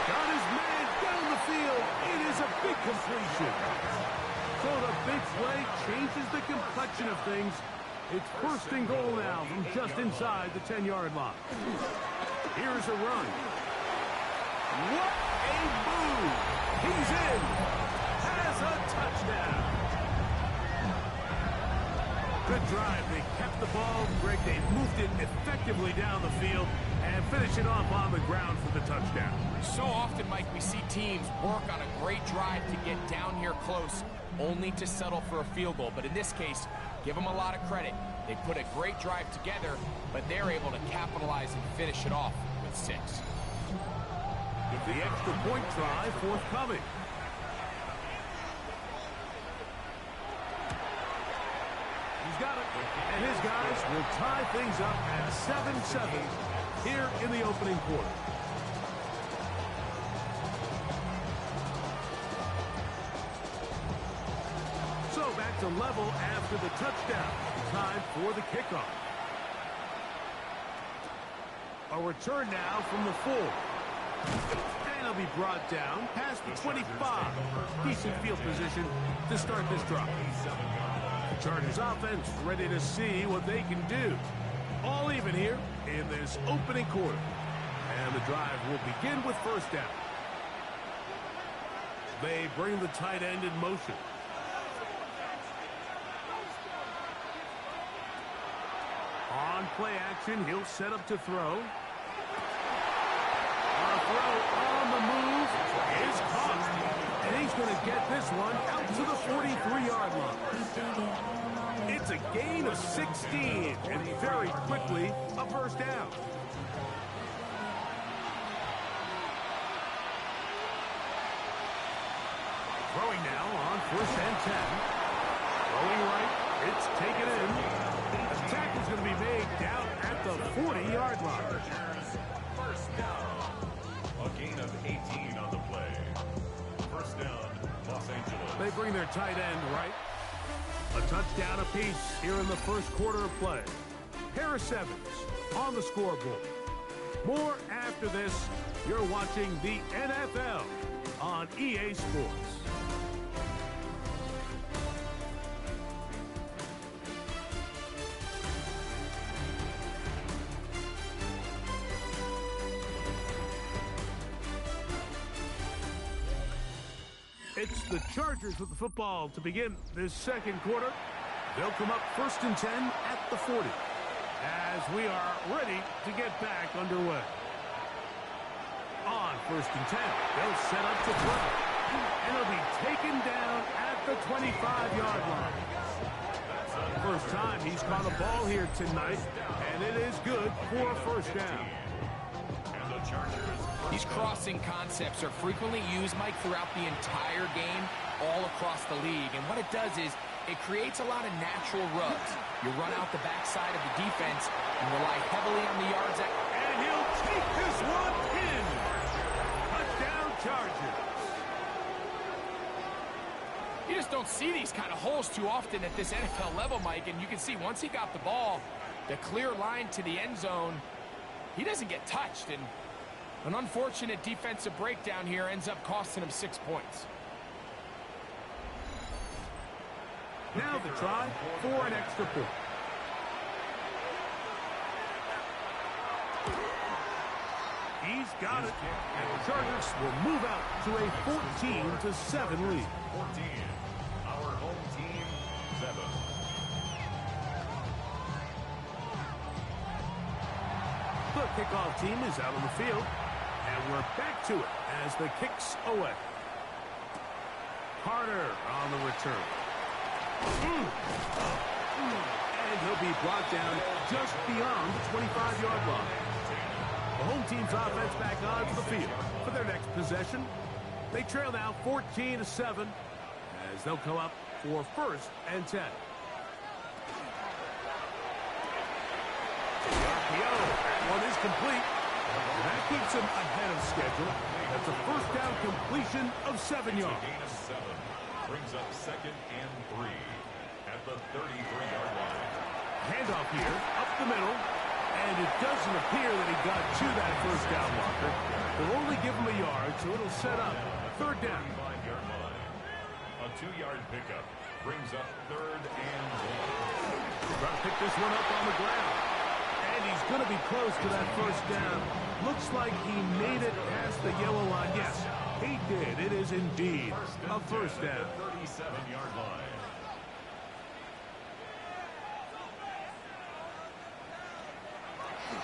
Got his man down the field. It is a big completion. So the big play changes the complexion of things. It's 1st and goal now from just inside the 10-yard line. Here's a run. What a move. He's in. Has a touchdown. Good drive. They kept the ball. Greg, they moved it effectively down the field and finish it off on the ground for the touchdown. So often, Mike, we see teams work on a great drive to get down here close, only to settle for a field goal. But in this case, give them a lot of credit. They put a great drive together, but they're able to capitalize and finish it off with 6. With the extra point try forthcoming. He's got it. And his guys will tie things up at 7-7 here in the opening quarter. So back to level after the touchdown. Time for the kickoff. A return now from the 4. And he'll be brought down past the 25. Decent field position to start this drive. The Chargers offense ready to see what they can do. All even here in this opening quarter. And the drive will begin with 1st down. They bring the tight end in motion. On play action, he'll set up to throw. A throw on the move is caught. And he's going to get this one out to the 43-yard line. It's a gain of 16, and very quickly a 1st down. Throwing now on 1st and 10. Throwing right, it's taken in. The tackle's going to be made down at the 40-yard line. 1st down. A gain of 18 on the play. 1st down, Los Angeles. They bring their tight end right. A touchdown apiece here in the 1st quarter of play. Harris Evans on the scoreboard. More after this. You're watching the NFL on EA Sports. It's the Chargers with the football to begin this 2nd quarter. They'll come up 1st and 10 at the 40 as we are ready to get back underway. On 1st and 10, they'll set up to throw. And he'll be taken down at the 25-yard line. First time he's caught a ball here tonight, and it is good for a 1st down. And the Chargers. These crossing concepts are frequently used, Mike, throughout the entire game, all across the league. And what it does is it creates a lot of natural rubs. You run out the backside of the defense and rely heavily on the yards. And he'll take this one in. Touchdown, Chargers. You just don't see these kind of holes too often at this NFL level, Mike. And you can see once he got the ball, the clear line to the end zone, he doesn't get touched. And an unfortunate defensive breakdown here ends up costing him 6 points. Now the try for an extra point. He's got it. And the Chargers will move out to a 14-7 lead. 14. Our home team, 7. The kickoff team is out on the field. And we're back to it as the kick's away. Carter on the return. And he'll be brought down just beyond the 25-yard line. The home team's offense back onto the field for their next possession. They trail now 14-7 as they'll come up for 1st and 10. The RPO, that one is complete. That keeps him ahead of schedule. That's a first down completion of 7 yards. Gain of 7. Brings up 2nd and 3 at the 33-yard line. Handoff here, up the middle. And it doesn't appear that he got to that first down marker. They'll only give him a yard, so it'll set up 3rd down. 35-yard line. A 2-yard pickup brings up 3rd and 1. Trying to pick this one up on the ground. And he's going to be close to that first down. Looks like he made it past the yellow line. Yes, he did. It is indeed a first down. 37-yard line.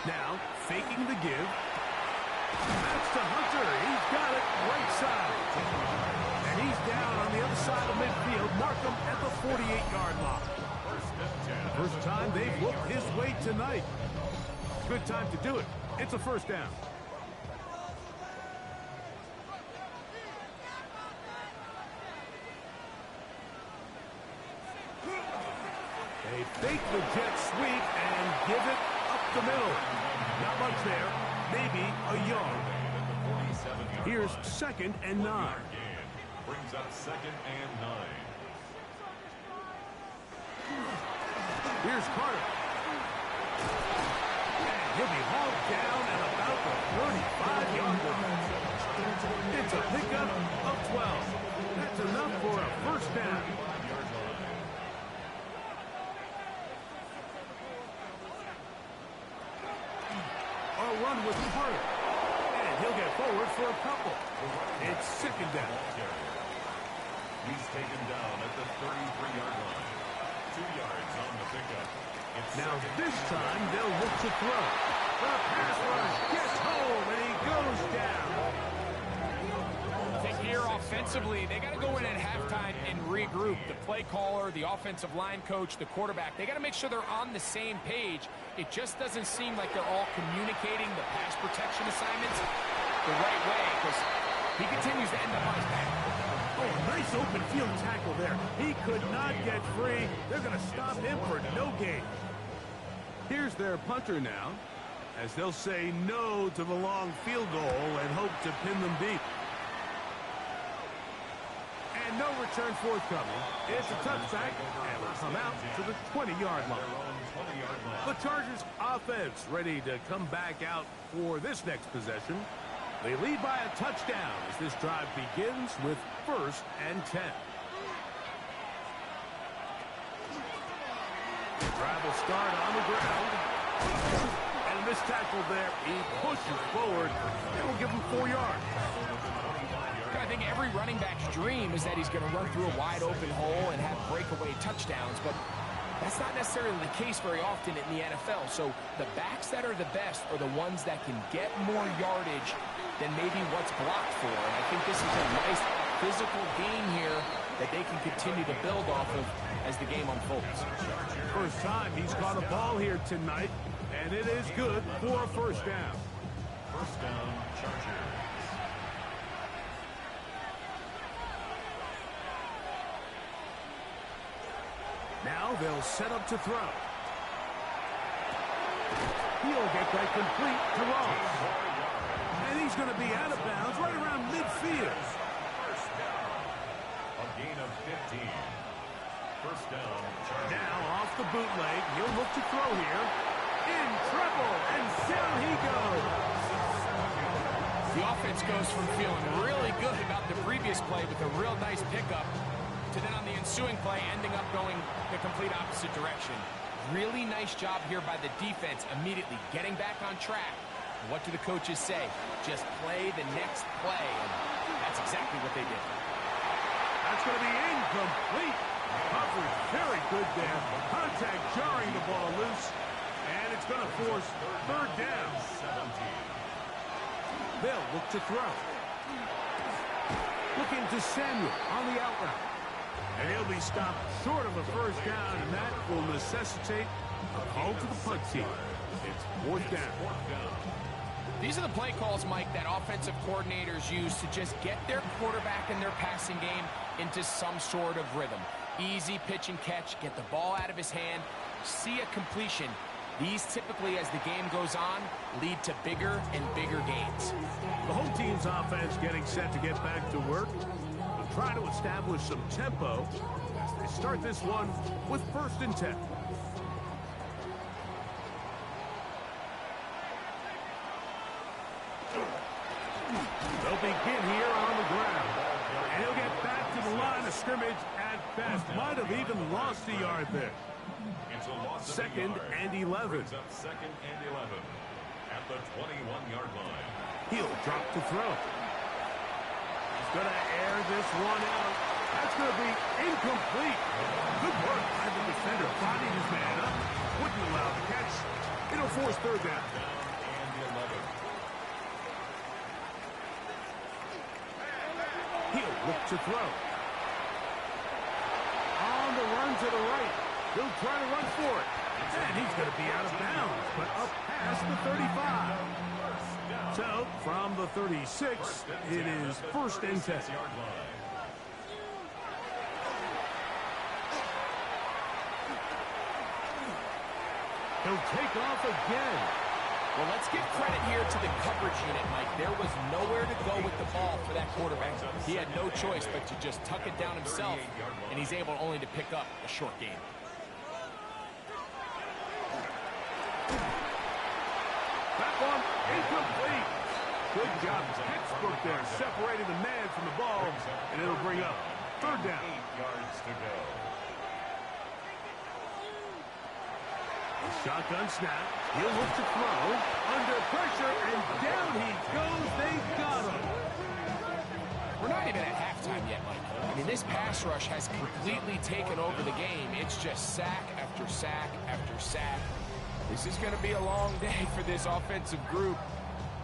Now, faking the give. That's to Hunter. He's got it right side. And he's down on the other side of midfield. Mark him at the 48-yard line. First time they've looked his way tonight. Good time to do it. It's a first down. They fake the jet sweep and give it up the middle. Not much there. Maybe a yard. Here's 2nd and 9. Brings up 2nd and 9. Here's Carter. And he'll be hauled down at about the 35-yard line. It's a pickup of 12. That's enough for a first down. A run with Carter. And he'll get forward for a couple. It's 2nd down. He's taken down at the 33-yard line. 2 yards on the pickup. It's Now 2nd this and time they'll look to throw. The pass rush gets home and he goes down. I think here offensively, they got to go in at halftime and regroup. The play caller, the offensive line coach, the quarterback, they got to make sure they're on the same page. It just doesn't seem like they're all communicating the pass protection assignments the right way because he continues to end up on his back. Oh, nice open field tackle there. He could not get free. They're going to stop him for no gain. Here's their punter now, as they'll say no to the long field goal and hope to pin them deep. And no return forthcoming. It's a touchback, and will come out to the 20-yard line. The Chargers offense ready to come back out for this next possession. They lead by a touchdown as this drive begins with 1st and 10. The drive will start on the ground. And this tackle there, he pushes forward. It will give him 4 yards. I think every running back's dream is that he's going to run through a wide open hole and have breakaway touchdowns, but that's not necessarily the case very often in the NFL. So the backs that are the best are the ones that can get more yardage than maybe what's blocked for. And I think this is a nice physical gain here that they can continue to build off of as the game unfolds. First time he's caught a ball here tonight, and it is good for a first down. First down, Chargers. Now they'll set up to throw. He'll get that complete to Ross. And he's going to be out of bounds right around midfield. First down. A gain of 15. First down, Chargers. Now off the bootleg, he'll look to throw here. In trouble, and down he goes. The offense goes from feeling really good about the previous play with a real nice pickup to then on the ensuing play ending up going the complete opposite direction. Really nice job here by the defense immediately getting back on track. What do the coaches say? Just play the next play. And that's exactly what they did. That's going to be incomplete. Coverage very good there. Contact jarring the ball loose. And it's going to force 3rd down. 17. They'll look to throw. Looking to Samuel on the out route. And he'll be stopped short of a first down, and that will necessitate a call to the punt team. It's 4th down. These are the play calls, Mike, that offensive coordinators use to just get their quarterback and their passing game into some sort of rhythm. Easy pitch and catch, get the ball out of his hand, see a completion, These typically, as the game goes on, lead to bigger and bigger gains. The home team's offense getting set to get back to work. They'll try to establish some tempo as they start this one with 1st and 10. They'll begin here on the ground. And he'll get back to the line of scrimmage at best. Might have even lost a yard there. 2nd and 11. Brings up 2nd and 11 at the 21-yard line. He'll drop to throw. He's going to air this one out. That's going to be incomplete. Good work by the defender. Finding his man up. Wouldn't allow the catch. It'll force 3rd down. And 11. He'll look to throw. On the run to the right. He'll try to run for it. And he's going to be out of bounds, but up past the 35. So, from the 36, it is 1st and 10. He'll take off again. Well, let's give credit here to the coverage unit, Mike. There was nowhere to go with the ball for that quarterback. He had no choice but to just tuck it down himself, and he's able only to pick up a short gain. That one incomplete. Good job. Textbook there, separating the man from the ball, and it'll bring up 3rd down. 8 yards to go. Shotgun snap. He'll look to throw. Under pressure, and down he goes. They got him. We're not even at halftime yet, Mike. I mean, this pass rush has completely taken over the game. It's just sack after sack after sack. This is going to be a long day for this offensive group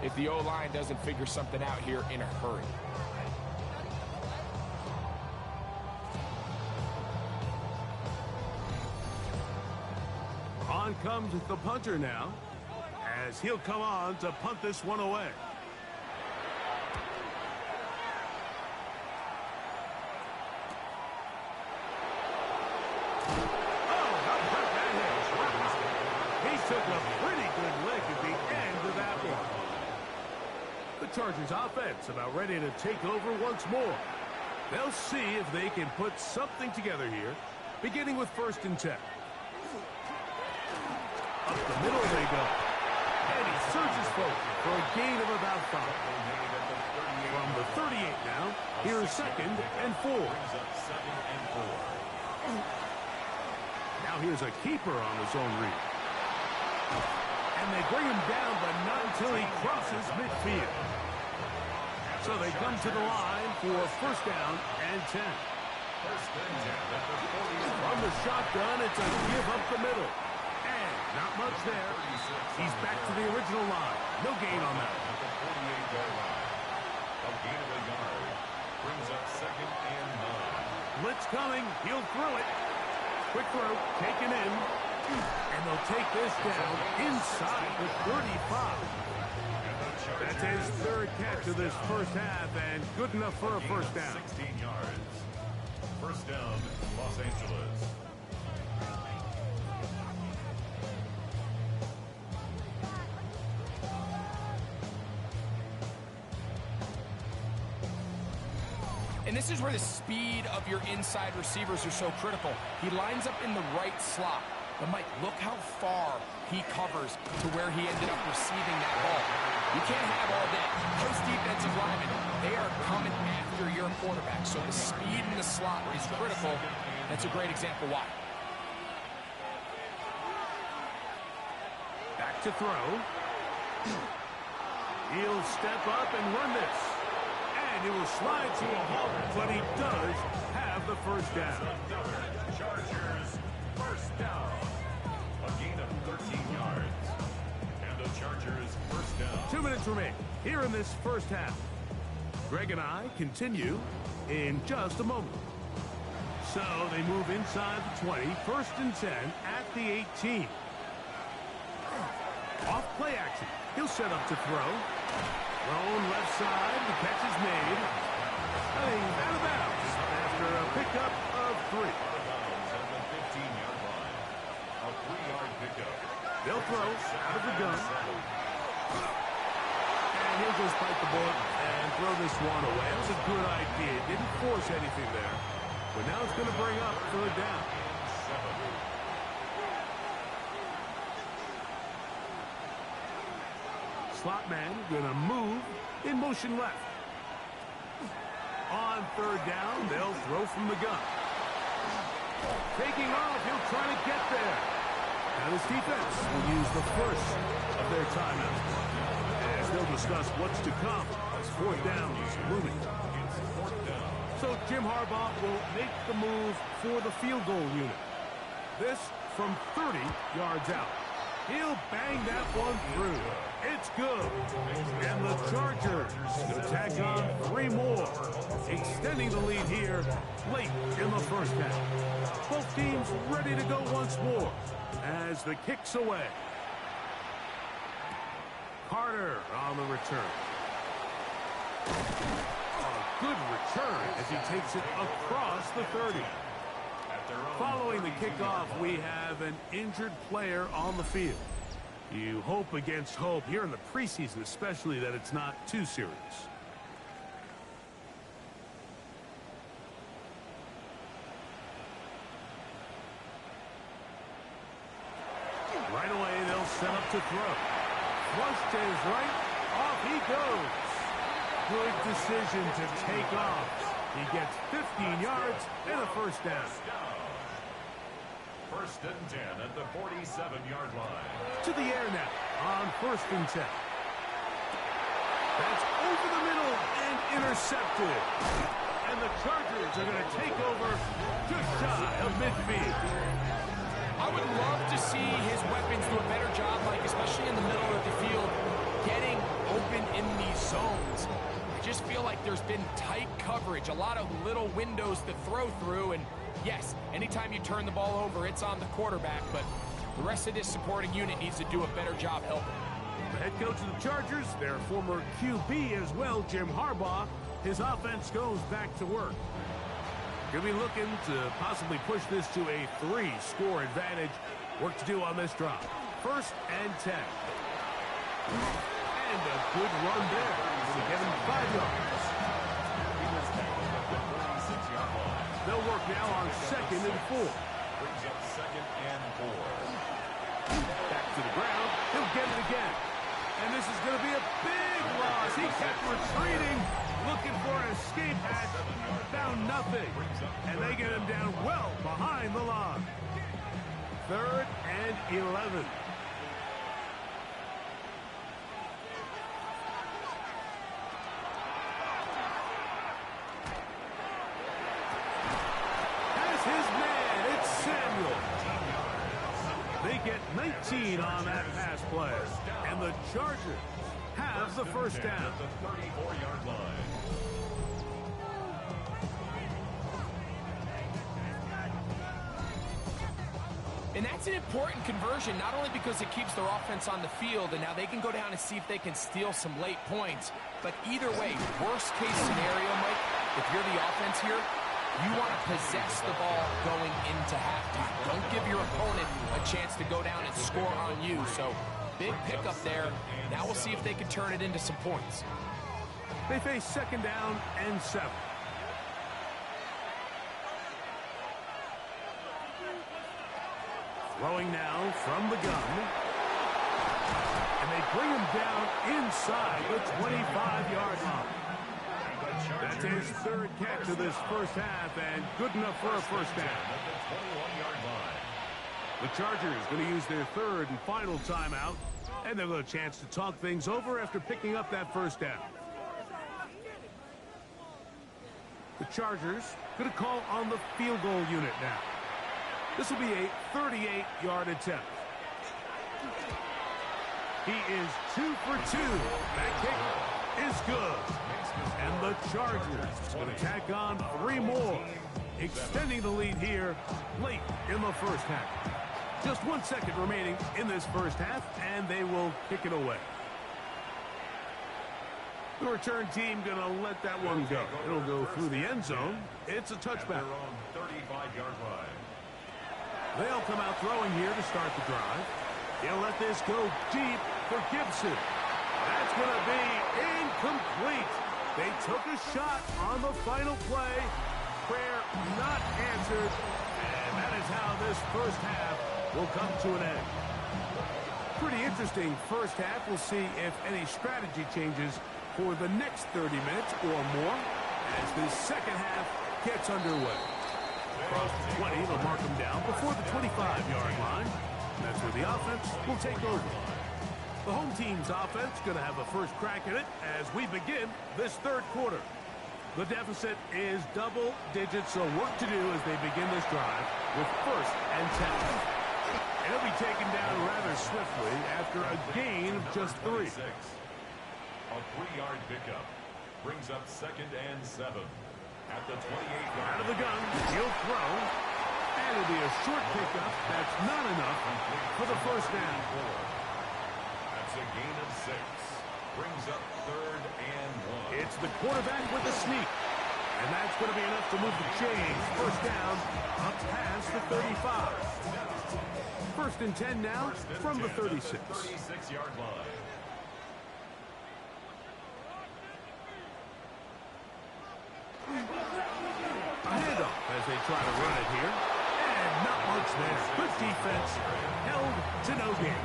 if the O-line doesn't figure something out here in a hurry. On comes the punter now, as he'll come on to punt this one away. Oh, how about that hit? He took a pretty good lick at the end of that one. The Chargers offense about ready to take over once more. They'll see if they can put something together here, beginning with 1st and 10. Up the middle they go. And he surges forward for a gain of about 5. From the 38 now, here's 2nd and 4. Now here's a keeper on the zone read. And they bring him down, but not until he crosses midfield. So they come to the line for 1st down and 10. From the shotgun, it's a give up the middle. Not much there. He's back to the original line. No gain on that. At the 48-yard line. A gain of a yard. Brings up 2nd and 9. Blitz coming. He'll throw it. Quick throw. Taken in. And they'll take this down inside the 35. That's his 3rd catch of this 1st half, and good enough for a 1st down. 16 yards. 1st down, Los Angeles. And this is where the speed of your inside receivers are so critical. He lines up in the right slot. But, Mike, look how far he covers to where he ended up receiving that ball. You can't have all that. Those defensive linemen, they are coming after your quarterback. So the speed in the slot is critical. That's a great example why. Back to throw. He'll step up and run this. And he will slide to a halt, but he does have the 1st down. Chargers, 1st down. A gain of 13 yards. And the Chargers, 1st down. 2 minutes remain here in this 1st half. Greg and I continue in just a moment. So they move inside the 20, 1st and 10 at the 18. Off play action. He'll set up to throw. Thrown left side. The catch is made. And he's out of bounds after a pickup of 3. Out of bounds at the 15-yard line. A 3-yard pickup. They'll throw out of the gun. And he'll just bite the bullet and throw this one away. That was a good idea. Didn't force anything there. But now it's going to bring up third down. Slot man going to move in motion left. On third down, they'll throw from the gun. Taking off, he'll try to get there. Now this defense will use the first of their timeouts, as they'll discuss what's to come as fourth down is looming. So Jim Harbaugh will make the move for the field goal unit. This from 30 yards out. He'll bang that one through. It's good. And the Chargers will tack on 3 more, extending the lead here late in the first half. Both teams ready to go once more as the kick's away. Carter on the return. A good return as he takes it across the 30. Following the kickoff, we have an injured player on the field. You hope against hope here in the preseason, especially, that it's not too serious. Right away, they'll set up to throw. Flush to his right. Off he goes. Good decision to take off. He gets 15 yards and a first down. First and 10 at the 47-yard line. To the air now on first and 10. That's over the middle and intercepted. And the Chargers are going to take over just shy of midfield. I would love to see his weapons do a better job, like especially in the middle of the field, getting open in these zones. I just feel like there's been tight coverage, a lot of little windows to throw through, and yes, anytime you turn the ball over, it's on the quarterback, but the rest of this supporting unit needs to do a better job helping. The head coach of the Chargers, their former QB as well, Jim Harbaugh, his offense goes back to work. Could be looking to possibly push this to a 3-score advantage. Work to do on this drive. First and 10. And a good run there. Will give him 5 yards. They'll work now on second and 4. Brings up second and 4. Back to the ground. He'll get it again. And this is going to be a big loss. He kept retreating, looking for an escape hatch. Found nothing. And they get him down well behind the line. Third and 11. Has his man. It's Samuel. They get 19 on that pass play. And the Chargers have the first down. At the 34-yard line. And that's an important conversion, not only because it keeps their offense on the field, and now they can go down and see if they can steal some late points. But either way, worst case scenario, Mike, if you're the offense here, you want to possess the ball going into halftime. Don't give your opponent a chance to go down and score on you. So big pickup there. Now we'll see if they can turn it into some points. They face second down and 7. Throwing now from the gun. And they bring him down inside the 25-yard line. That's his third catch of this first half, and good enough for a first down. The Chargers going to use their third and final timeout, and they'll get a chance to talk things over after picking up that first down. The Chargers going to call on the field goal unit now. This will be a 38-yard attempt. He is 2 for 2. That kick is good. And the Chargers going to tack on 3 more, extending the lead here late in the first half. Just 1 second remaining in this first half, and they will kick it away. The return team going to let that one go. It'll go through the end zone. It's a touchback. 35-yard line. They'll come out throwing here to start the drive. He'll let this go deep for Gibson. That's going to be incomplete. They took a shot on the final play. Prayer not answered. And that is how this first half will come to an end. Pretty interesting first half. We'll see if any strategy changes for the next 30 minutes or more as this second half gets underway. Across the 20, they'll mark them down before the 25-yard line. That's where the offense will take over. The home team's offense going to have a first crack at it as we begin this third quarter. The deficit is double digits, so work to do as they begin this drive with first and 10. It'll be taken down rather swiftly after a gain of just 3. A 3-yard pickup brings up 2nd and 7 at the 28-yard. Out of the gun, he'll throw. And it'll be a short pickup. That's not enough for the first down. That's a gain of 6. Brings up 3rd and 1. It's the quarterback with a sneak. And that's going to be enough to move the chains. First down up past the 35. First and 10 now from the 36. 36-yard line. A handoff as they try to run it here. And not much there. Good defense. Held to no gain.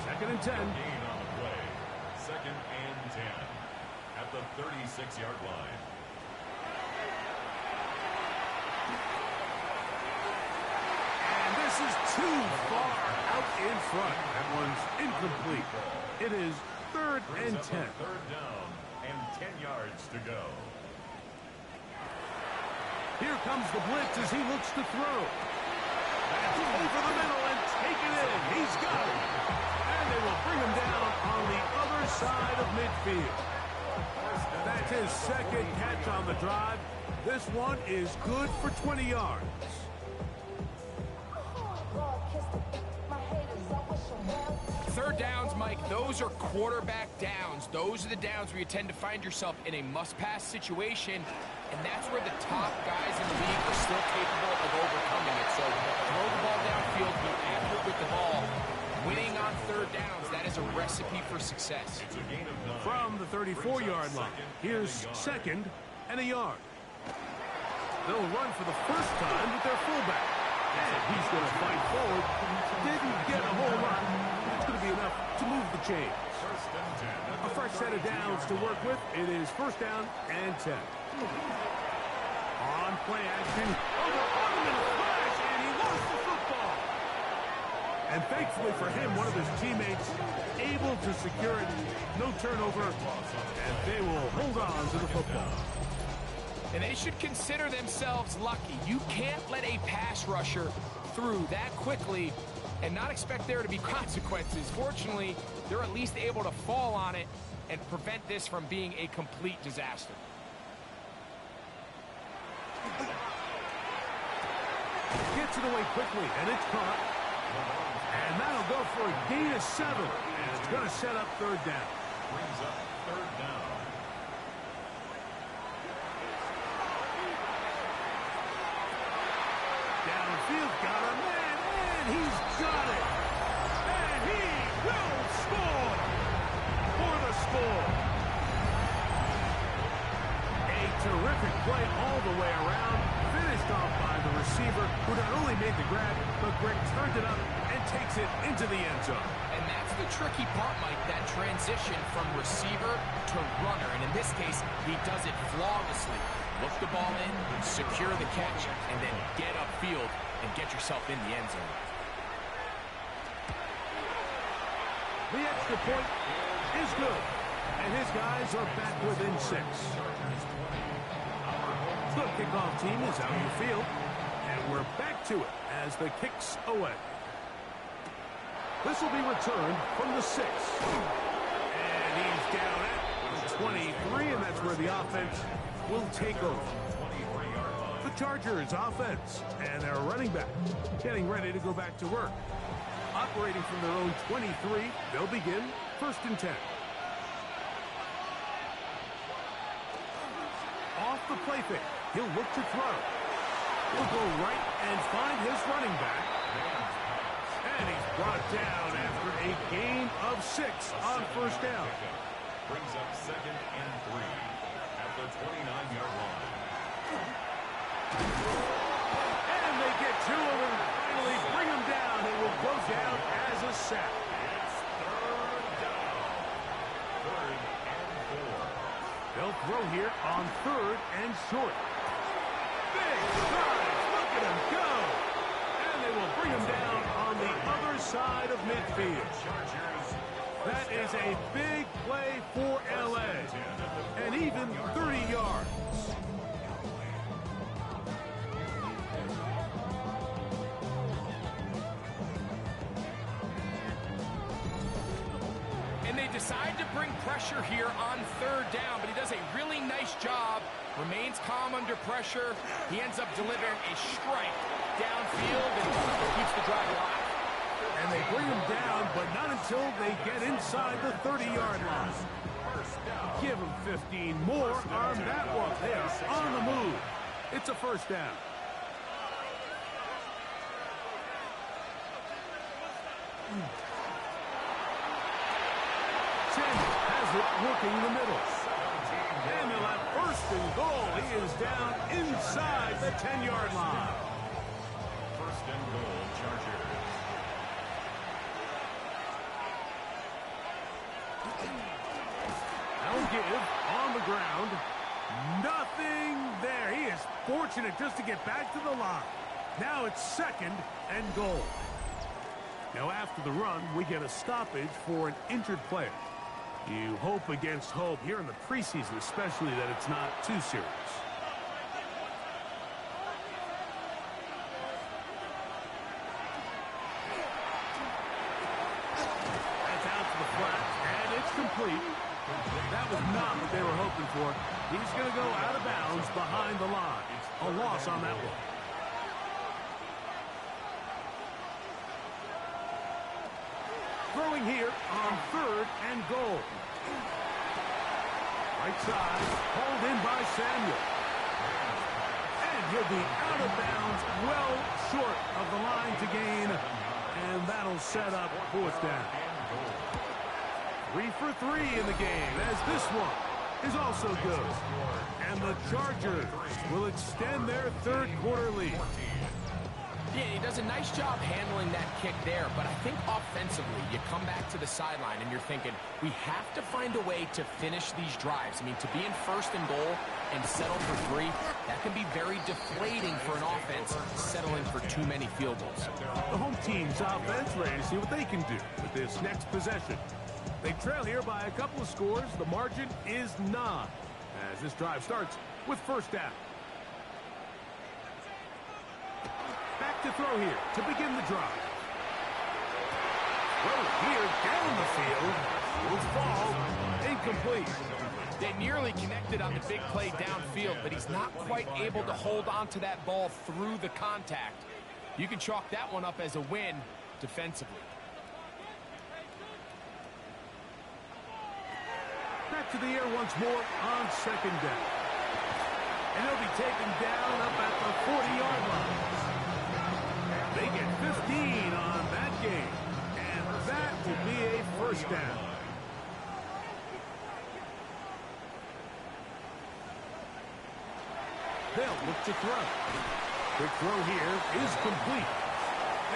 2nd and 10. Gain on the play. 2nd and 10 at the 36-yard line. And this is too far out in front. That one's incomplete. It is 3rd and 10. 3rd down and 10 yards to go. Here comes the blitz as he looks to throw. That's over the middle and taken in. He's got it. And they will bring him down on the other side of midfield. That's his 2nd catch on the drive. This one is good for 20 yards. Third downs, Mike, those are quarterback downs. Those are the downs where you tend to find yourself in a must-pass situation, and that's where the top guys in the league are still capable of overcoming it. So throw the ball downfield, be accurate with the ball. Winning on third downs, that is a recipe for success. From the 34-yard line, here's 2nd and a yard. They'll run for the first time with their fullback. And he's going to fight forward. Didn't get a whole lot. It's going to be enough to move the chains. A fresh set of downs to work with. It is 1st down and 10. On play action. Over Ottoman flash, and he lost the football. And thankfully for him, one of his teammates able to secure it. No turnover, and they will hold on to the football. And they should consider themselves lucky. You can't let a pass rusher through that quickly and not expect there to be consequences. Fortunately, they're at least able to fall on it and prevent this from being a complete disaster. Gets it away quickly, and it's caught. And that'll go for a gain of 7. And it's going to set up 3rd down. Brings up 3rd down. Downfield, got a man, and he's got it. And he will score for the score. A terrific play all the way around. Finished off by the receiver, who not only made the grab, but Greg turned it up and takes it into the end zone. And that's the tricky part, Mike, that transition from receiver to runner. And in this case, he does it flawlessly. Look the ball in, secure the catch, and then get upfield and get yourself in the end zone. The extra point is good, and his guys are back within 6. The kickoff team is out in the field, and we're back to it as the kick's away. This will be returned from the 6. And he's down at the 23, and that's where the offense will take over. The Chargers offense and their running back getting ready to go back to work. Operating from their own 23, they'll begin 1st and 10. Off the play fake, he'll look to throw. He'll go right and find his running back. down after a gain of 6 on first down. Brings up 2nd and 3 at the 29-yard line. And they get to him and finally bring him down. It will go down as a sack. It's 3rd down. 3rd and 4. They'll throw here on 3rd and short. Big drive. Look at him go. And they will bring him down on the other side of midfield. Chargers. That is a big play for LA. And even 30 yards. And they decide to bring pressure here on 3rd down, but he does a really nice job. Remains calm under pressure. He ends up delivering a strike downfield and keeps the drive alive. And they bring him down, but not until they get inside the 30-yard line. Give them 15 more on that one. They are on the move. It's a first down. Chen has it working in the middle. And they'll have 1st and goal. He is down inside the 10-yard line. 1st and goal, Chargers. They'll give on the ground. Nothing there. He is fortunate just to get back to the line. Now it's 2nd and goal. Now after the run, we get a stoppage for an injured player. You hope against hope here in the preseason, especially that it's not too serious. That's out to the flat, and it's complete. That was not what they were hoping for. He's going to go out of bounds behind the line. A loss on that one. Throwing here on 3rd and goal. Right side, hauled in by Samuel. And he'll be out of bounds, well short of the line to gain. And that'll set up 4th down. 3 for 3 in the game, as this one is also good. And the Chargers will extend their 3rd quarter lead. Yeah, he does a nice job handling that kick there, but I think offensively, you come back to the sideline and you're thinking, we have to find a way to finish these drives. I mean, to be in 1st and goal and settle for 3, that can be very deflating for an offense settling for too many field goals. The home team's offense ready to see what they can do with this next possession. They trail here by a couple of scores. The margin is 9 as this drive starts with 1st down. Back to throw here to begin the drive. Throw here down the field. Will fall. Incomplete. They nearly connected on the big play downfield, but he's not quite able to hold on to that ball through the contact. You can chalk that one up as a win defensively. Back to the air once more on 2nd down. And he'll be taken down up at the 40-yard line. They get 15 on that game. And that will be a 1st down. They'll look to throw. Quick throw here is complete.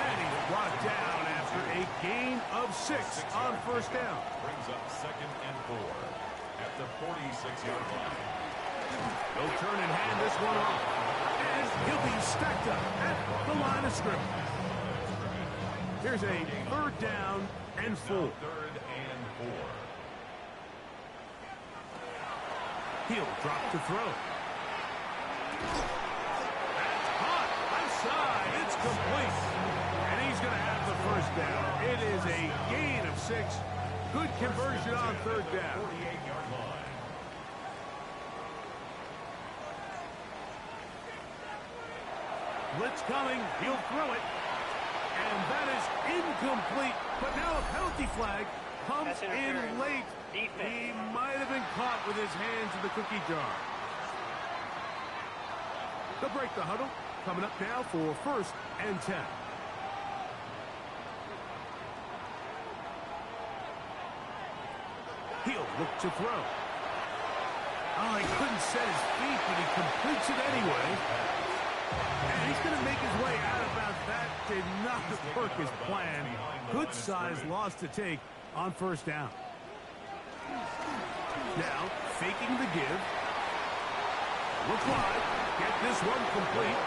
And he's brought down after a gain of 6 on 1st down. Brings up 2nd and 4 at the 46-yard line. No turn in hand this one off. And he'll be stacked up at the line of scrimmage. Here's a 3rd down and 4. 3rd and 4. He'll drop to throw. That's hot. Left side. It's complete. And he's going to have the 1st down. It is a gain of 6. Good conversion on 3rd down. 48-yard line. Blitz coming. He'll throw it. And that is incomplete. But now a penalty flag comes in late. He might have been caught with his hands in the cookie jar. They'll break the huddle. Coming up now for 1st and 10. look to throw. Oh, he couldn't set his feet, but he completes it anyway. And he's going to make his way out about that. Did not work his plan. Good size loss to take on first down. Now, faking the give. Looks wide. Get this one complete.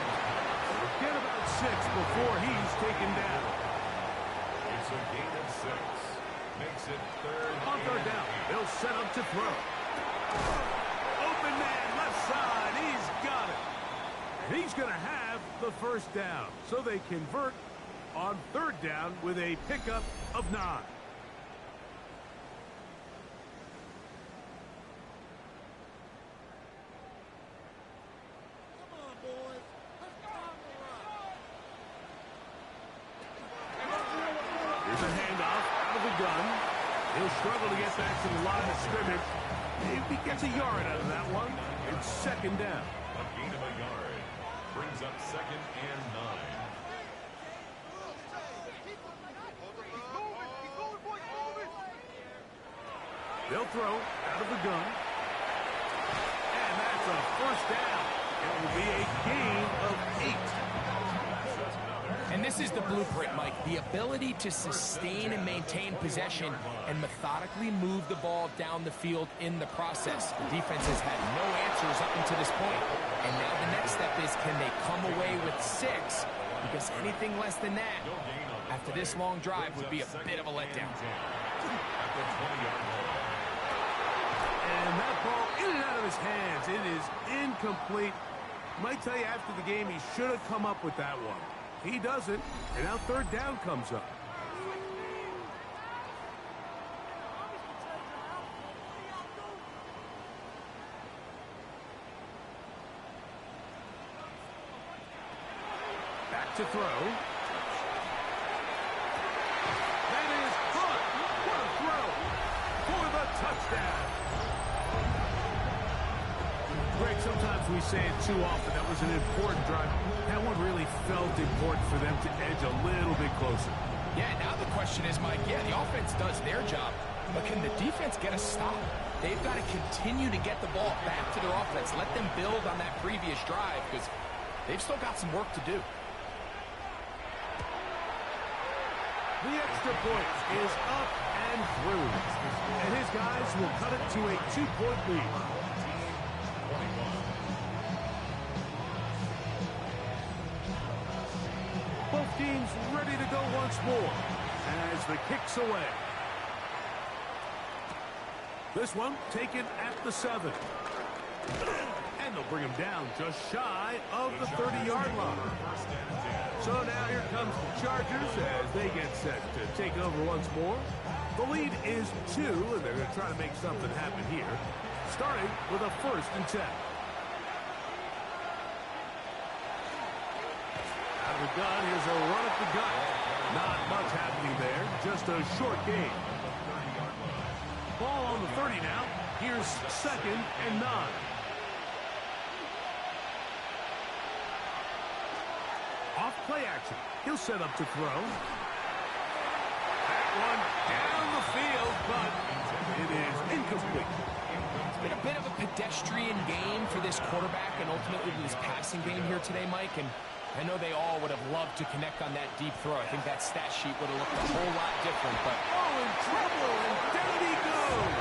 Get about 6 before he's taken down. It's a gain of 6. Makes it On third down, they'll set up to throw. Open man, left side. He's got it. And he's going to have the first down. So they convert on third down with a pickup of 9. Here's a handoff out of the gun. He'll struggle to get back to the line of scrimmage. If he gets a yard out of that one, it's second down. a gain of a yard. Brings up 2nd and 9. They'll throw out of the gun. And that's a first down. It will be a gain of 8. And this is the blueprint, Mike. The ability to sustain and maintain possession and methodically move the ball down the field in the process. The defense has had no answers up until this point. And now the next step is, can they come away with 6? Because anything less than that, after this long drive, would be a bit of a letdown. At the 20-yard line. And that ball in and out of his hands. It is incomplete. Might tell you after the game he should have come up with that one. He doesn't, and now third down comes up. Back to throw. That is caught. What a throw for the touchdown. Greg, sometimes we say it too often. That was an important drive. That one really felt important for them to edge a little bit closer. Yeah, now the question is, Mike, yeah, the offense does their job, but can the defense get a stop? They've got to continue to get the ball back to their offense. Let them build on that previous drive because they've still got some work to do. The extra point is up and through. And his guys will cut it to a 2-point lead. Both teams ready to go once more as the kick's away. This one taken at the 7. And they'll bring him down just shy of the 30-yard line. So now here comes the Chargers as they get set to take over once more. The lead is 2, and they're going to try to make something happen here, starting with a 1st and 10. Out of the gun, here's a run at the gut. Not much happening there, just a short gain. Ball on the 30 now. Here's 2nd and 9. Off play action. He'll set up to throw. That one down the field, but it is incomplete. It's been a bit of a pedestrian game for this quarterback and ultimately this passing game here today, Mike. And I know they all would have loved to connect on that deep throw. I think that stat sheet would have looked a whole lot different. But Oh, in trouble, and down he goes.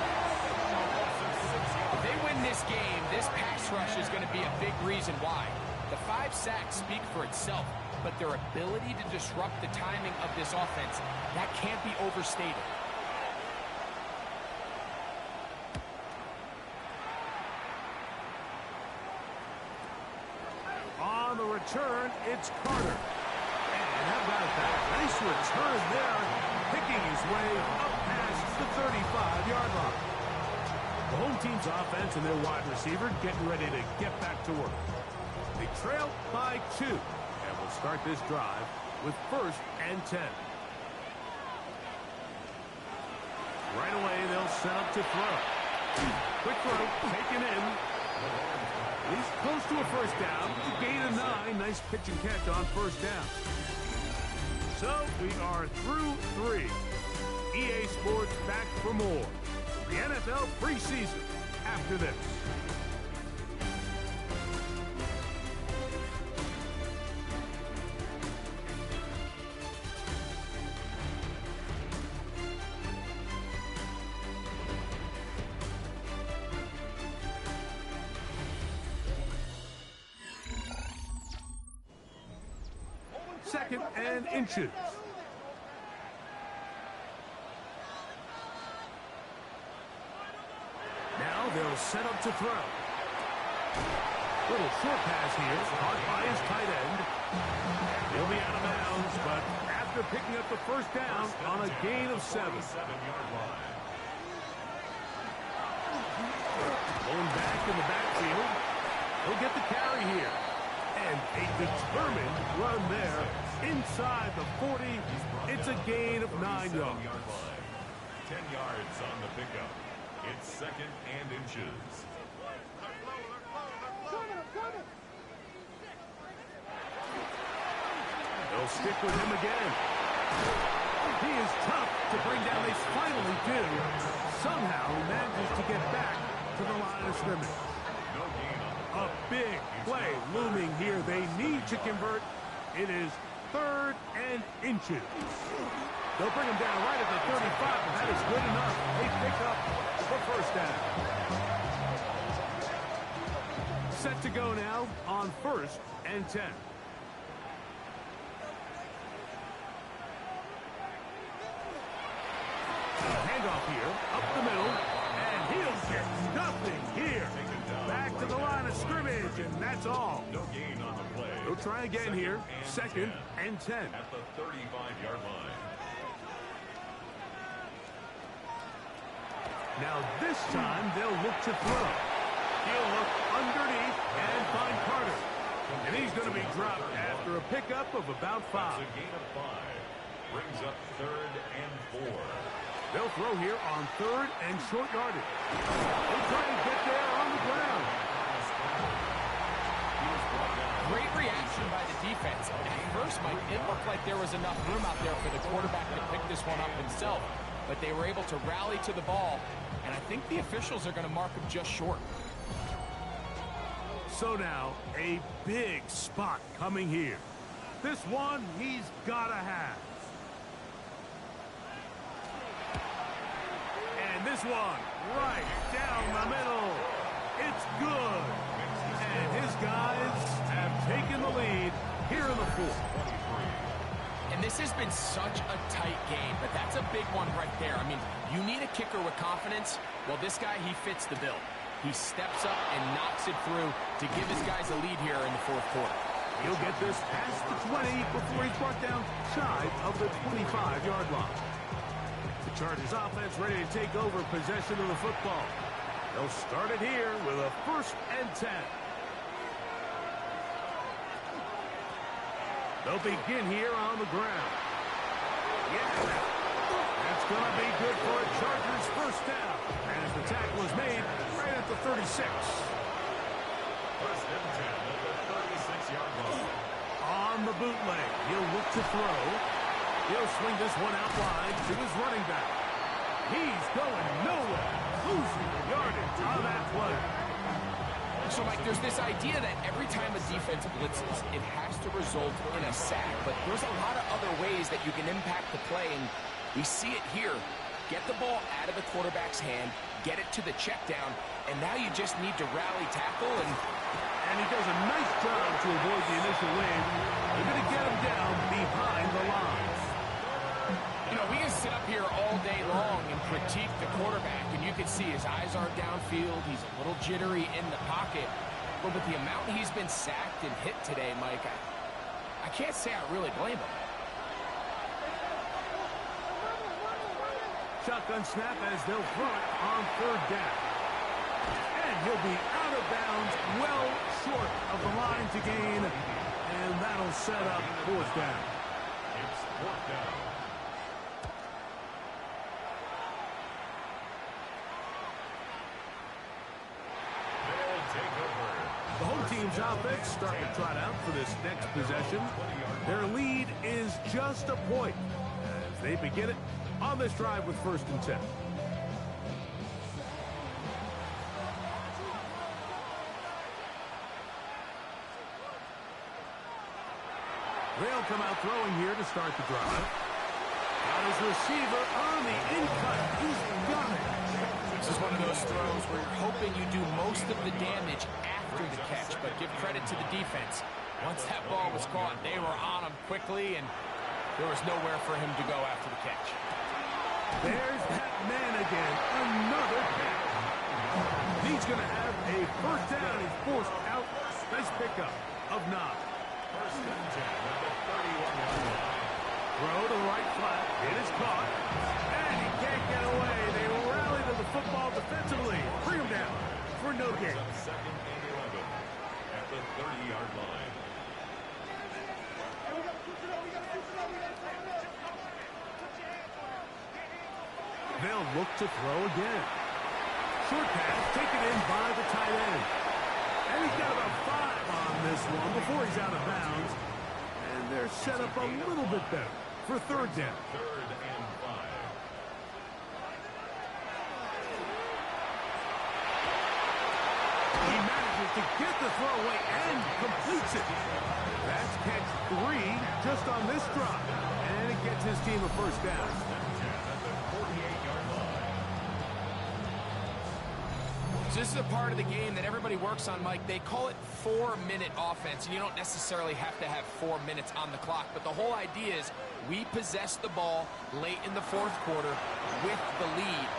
if they win this game, this pass rush is going to be a big reason why. The 5 sacks speak for itself, but their ability to disrupt the timing of this offense, that can't be overstated. On the return, it's Carter. And how about that? Nice return there, picking his way up past the 35-yard line. The home team's offense and their wide receiver getting ready to get back to work. They trail by 2, and will start this drive with 1st and 10. Right away, they'll set up to throw. Quick throw, taken in. He's close to a 1st down. A gain of 9. Nice pitch and catch on 1st down. So we are through 3. EA Sports back for more. the NFL preseason after this. Second and inches. Now they'll set up to throw. Little short pass here, caught by his tight end. He'll be out of bounds, but after picking up the first down on a gain of 7. Going back in the backfield. He'll get the carry here. And a determined run there inside the 40. It's a gain of 9 yards. 10 yards on the pickup. It's second and inches. They'll stick with him again. He is tough to bring down. They finally do. Somehow he manages to get back to the line of scrimmage. No gain on the A big play looming here. They need to convert. It is third and inches. They'll bring him down right at the 35, and that is good enough. They pick up the first down. Set to go now on first and 10. Handoff here, up the middle, and he'll get nothing here. Back to the line of scrimmage, and that's all. No gain on the play. They'll try again here, second and 10. At the 35-yard line. Now this time they'll look to throw. He'll look underneath and find Carter. And he's going to be dropped after a pickup of about 5. That's a gain of 5. Brings up third and 4. They'll throw here on third and short yardage. They'll try to get there on the ground. Great reaction by the defense. At first, Mike, it looked like there was enough room out there for the quarterback to pick this one up himself. But they were able to rally to the ball, and I think the officials are going to mark him just short. So now, a big spot coming here. This one he's got to have. And this one right down the middle. It's good. And his guys have taken the lead here in the fourth. And this has been such a tight game, but that's a big one right there. I mean, you need a kicker with confidence. Well, this guy, he fits the bill. He steps up and knocks it through to give his guys a lead here in the fourth quarter. He'll get this past the 20 before he's brought down shy of the 25-yard line. The Chargers offense ready to take over possession of the football. They'll start it here with a first and 10. They'll begin here on the ground. Yeah, that's going to be good for a Chargers first down. As the tackle is made right at the 36. First and 10 at the 36-yard line. On the bootleg, he'll look to throw. He'll swing this one out wide to his running back. He's going nowhere. Losing yardage on that play. So, Mike, there's this idea that every time a defense blitzes, it has to result in a sack. But there's a lot of other ways that you can impact the play, and we see it here. Get the ball out of the quarterback's hand, get it to the check down, and now you just need to rally tackle. And he does a nice job to avoid the initial wave. They're going to get him down behind the line. You know, we can sit up here all day long and critique the quarterback, and you can see his eyes aren't downfield. He's a little jittery in the pocket. But with the amount he's been sacked and hit today, Mike, I can't say I really blame him. Shotgun snap as they'll throw it on third down. And he'll be out of bounds, well short of the line to gain. And that'll set up fourth down. It's fourth down. They'll take over. The home team's offense starting to trot out for this next possession. Their lead is just a point as they begin it on this drive with first and 10. They'll come out throwing here to start the drive. Got his receiver on the in-cut. He's got it. This is one of those throws where you're hoping you do most of the damage after the catch, but give credit to the defense. Once that ball was caught, they were on him quickly, and there was nowhere for him to go after the catch. There's that man again. Another catch. He's going to have a first down. He's forced out. Nice pickup of Knob. First and 10 at the 31-yard line. Throw to the right flat. It is caught. And he can't get away. They rally to the football defensively. Bring him down for no gain. Second and 11 at the 30-yard line. They'll look to throw again. Short pass taken in by the tight end. And he's got about 5 on this one before he's out of bounds. And they're set up a little bit better for third down. Third and 5. He manages to get the throw away and completes it. That's catch 3 just on this drive. And it gets his team a first down. So this is a part of the game that everybody works on, Mike. They call it 4-minute offense, and you don't necessarily have to have 4 minutes on the clock. But the whole idea is we possess the ball late in the fourth quarter with the lead.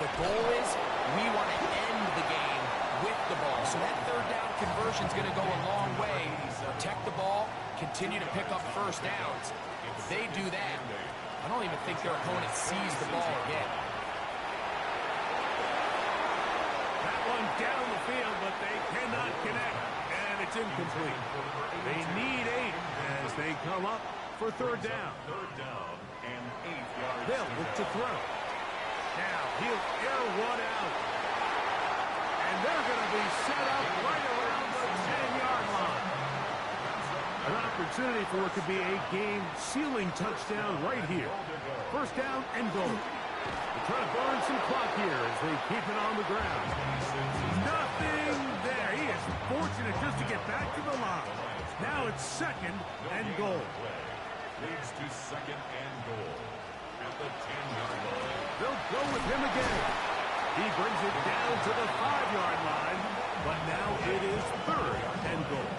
The goal is we want to end the game with the ball. So that third down conversion is going to go a long way. Protect the ball, continue to pick up first downs. If they do that, I don't even think their opponent sees the ball again. Down the field, but they cannot connect, and it's incomplete. They need 8 as they come up for third down. Third down and 8 yards. They'll look to throw. Now he'll air one out, and they're going to be set up right around the 10-yard line. An opportunity for it to be a game-sealing touchdown right here. First down and goal. They're trying to burn some clock here as they keep it on the ground. Nothing there. He is fortunate just to get back to the line. Now it's second and goal. Leads to second and goal at the 10-yard line. They'll go with him again. He brings it down to the 5-yard line, but now it is third and goal.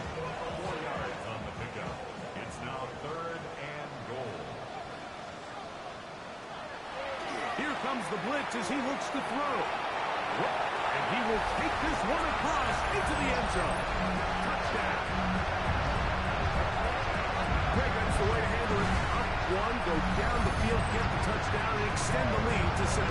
4 yards on the pickup. It's now third and goal. Here comes the blitz as he looks to throw. And he will take this one across into the end zone. Touchdown. Greg, that's the way to handle it. Up one, go down the field, get the touchdown, and extend the lead to 7.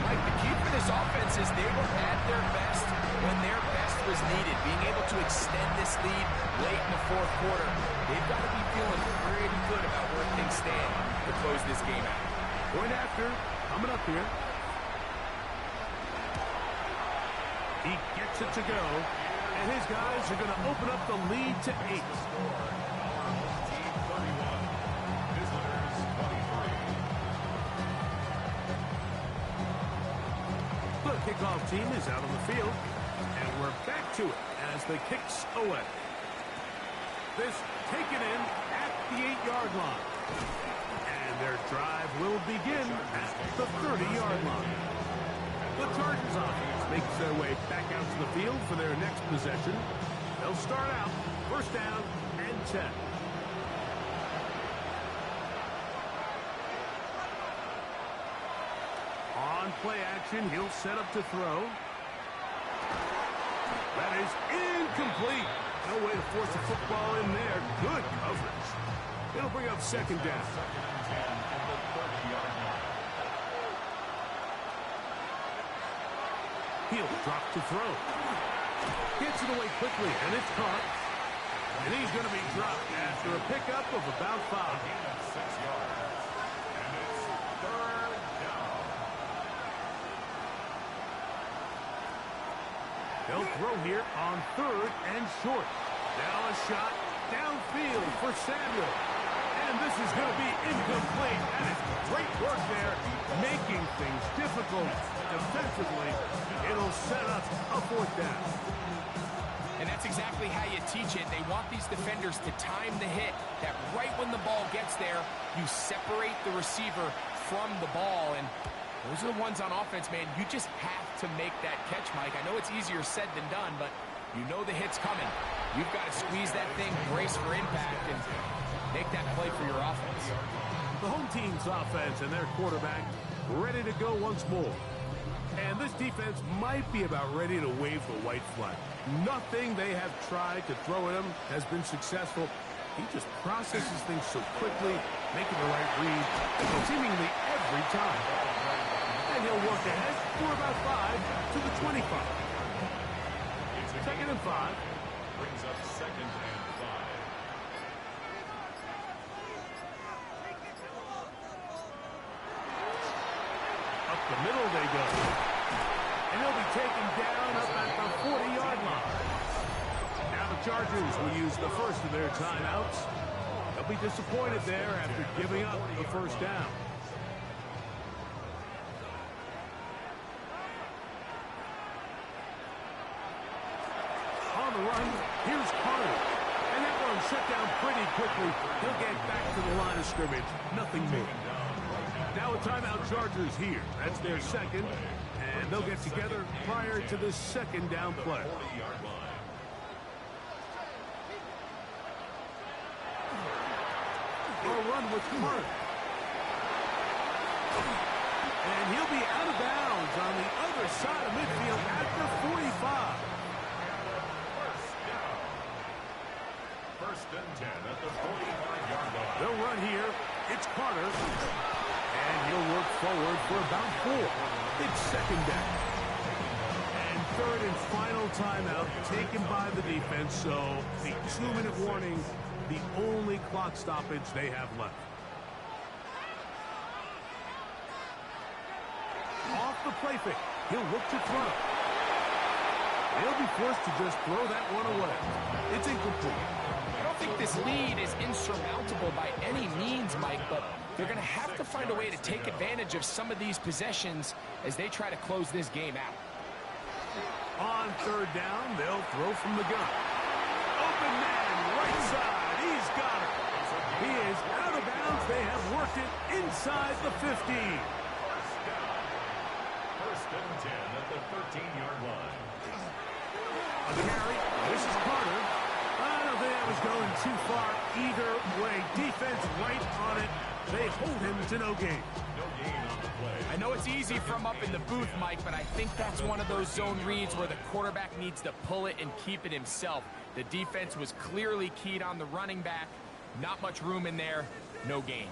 Mike, the key for this offense is they were at their best when their best was needed. Being able to extend this lead late in the fourth quarter, they've got to be feeling pretty good about where things stand to close this game out. Point after, coming up here. He gets it to go, and his guys are going to open up the lead to 8. Team 31, visitors 23. The kickoff team is out on the field, and we're back to it as the kicks away. This taken in at the 8-yard line. And their drive will begin at the 30-yard line. The Chargers offense makes their way back out to the field for their next possession. They'll start out first down and 10. On play action, he'll set up to throw. That is incomplete. No way to force the football in there. Good coverage. It'll bring up second down. Second and 10 at the 30-yard line. He'll drop to throw. Gets it away quickly, and it's caught. And he's going to be dropped after a pickup of about 5. Gain of 6 yards. And it's third down. They'll throw here on third and short. Now a shot downfield for Samuel. And this is going to be incomplete. That is great work there, making things difficult defensively. It'll set up a fourth down. And that's exactly how you teach it. They want these defenders to time the hit, that right when the ball gets there, you separate the receiver from the ball. And those are the ones on offense, man. You just have to make that catch, Mike. I know it's easier said than done, but you know the hit's coming. You've got to squeeze that thing, brace for impact, and make that play for your offense. The home team's offense and their quarterback ready to go once more. And this defense might be about ready to wave the white flag. Nothing they have tried to throw at him has been successful. He just processes things so quickly, making the right read, seemingly every time. And he'll work ahead for about 5 to the 25. Second and 5. Brings up second and 5. Up the middle they go. And he'll be taken down up at the 40-yard line. Now the Chargers will use the first of their timeouts. They'll be disappointed there after giving up the first down. On the run, here's Carter. And that one shut down pretty quickly. He'll get back to the line of scrimmage. Nothing more. Now a timeout Chargers here. That's their second. And they'll get together prior to the second down play. A run with Carter. And he'll be out of bounds on the other side of midfield at the 45. First and 10 at the 45-yard line. They'll run here. It's Carter. And he'll work forward for about 4. It's second down. And third and final timeout taken by the defense. So the 2-minute warning, the only clock stoppage they have left. Off the play fake. He'll look to throw. He'll be forced to just throw that one away. It's incomplete. I don't think this lead is insurmountable by any means, Mike, but they're going to have to find a way to take advantage of some of these possessions as they try to close this game out. On third down, they'll throw from the gun. Open man, right side. He's got it. He is out of bounds. They have worked it inside the 15. First and 10 at the 13-yard line. On the carry, this is Carter. I don't think that was going too far either way. Defense right on it. They hold him to no gain. No gain on the play. I know it's easy from up in the booth, Mike, but I think that's one of those zone reads where the quarterback needs to pull it and keep it himself. The defense was clearly keyed on the running back. Not much room in there. No gain.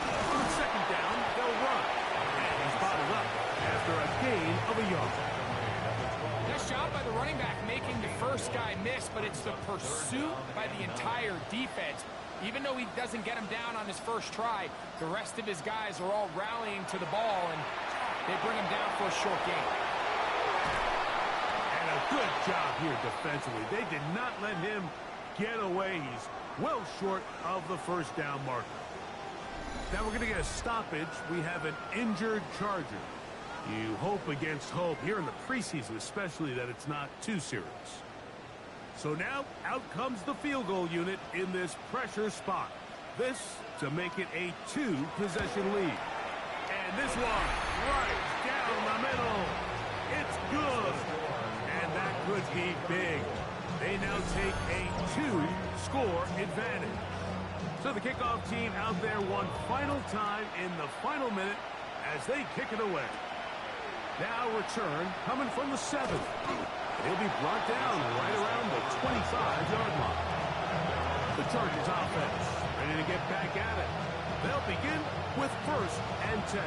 On second down, they'll run. And he's bottled up after a gain of a yard. Nice job by the running back making the first guy miss, but it's the pursuit by the entire defense. Even though he doesn't get him down on his first try, the rest of his guys are all rallying to the ball, and they bring him down for a short gain. And a good job here defensively. They did not let him get away. He's well short of the first down marker. Now we're going to get a stoppage. We have an injured Charger. You hope against hope here in the preseason, especially that it's not too serious. So now out comes the field goal unit in this pressure spot. This to make it a 2-possession lead. And this one right down the middle. It's good. And that could be big. They now take a 2-score advantage. So the kickoff team out there one final time in the final minute as they kick it away. Now return coming from the 7. He'll be brought down right around the 25-yard line. The Chargers offense ready to get back at it. They'll begin with first and 10.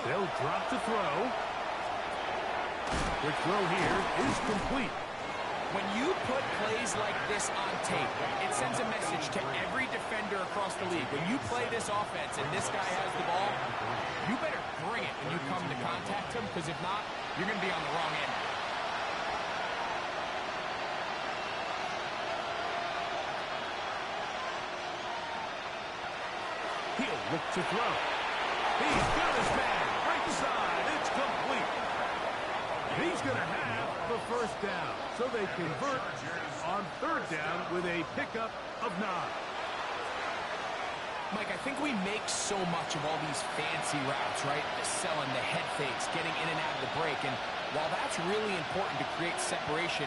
They'll drop to throw. The throw here is complete. When you put plays like this on tape, it sends a message to every defender across the league. When you play this offense and this guy has the ball, you better bring it when you come to contact him, because if not, you're going to be on the wrong end. He'll look to throw. He's got his man. Right side. It's complete. He's going to have the first down. So they convert on third down with a pickup of 9. Mike, I think we make so much of all these fancy routes, right? The selling, the head fakes, getting in and out of the break. And while that's really important to create separation,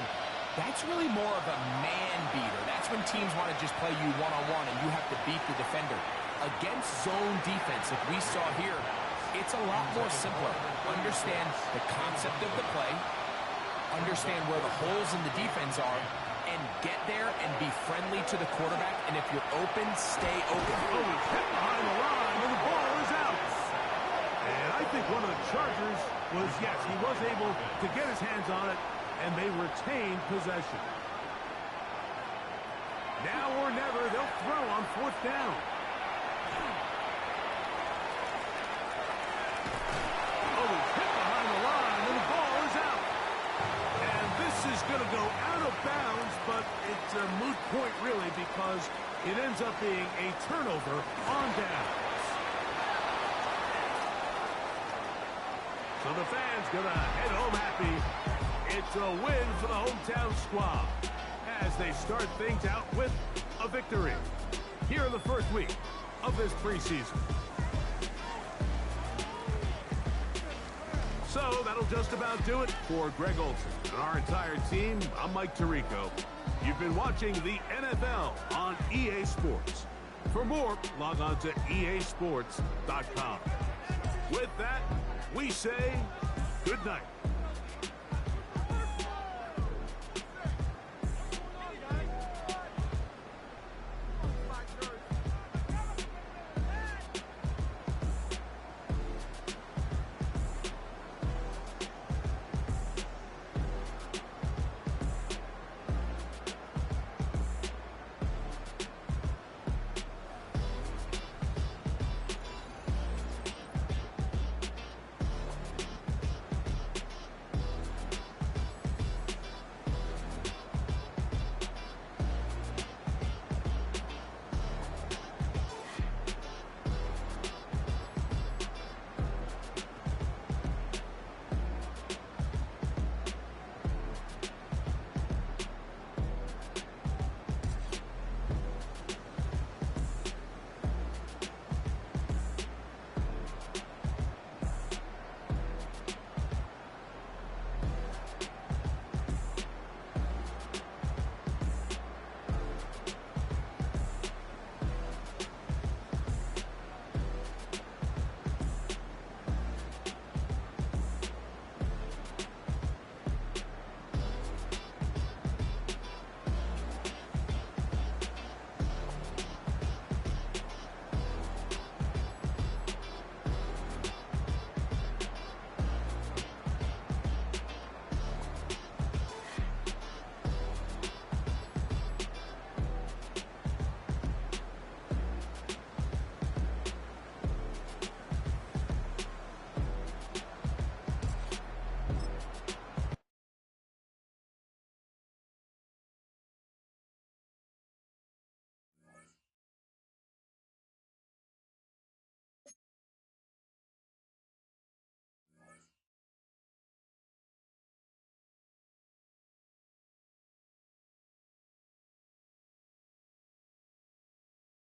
that's really more of a man beater. That's when teams want to just play you one-on-one and you have to beat the defender. Against zone defense, like we saw here, it's a lot more simpler. Understand the concept of the play, understand where the holes in the defense are, and get there and be friendly to the quarterback. And if you're open, stay open. Oh, he's hit behind the line, and the ball is out. And I think one of the Chargers was, yes, he was able to get his hands on it, and they retained possession. Now or never, they'll throw on fourth down. Oh, he's hit behind the line, and the ball is out. And this is going to go out of bounds, but it's a moot point, really, because it ends up being a turnover on downs. So the fans going to head home happy. It's a win for the hometown squad as they start things out with a victory here in the first week of this preseason. So that'll just about do it for Greg Olson and our entire team. I'm Mike Tirico. You've been watching the NFL on EA Sports. For more, log on to easports.com. With that, we say good night.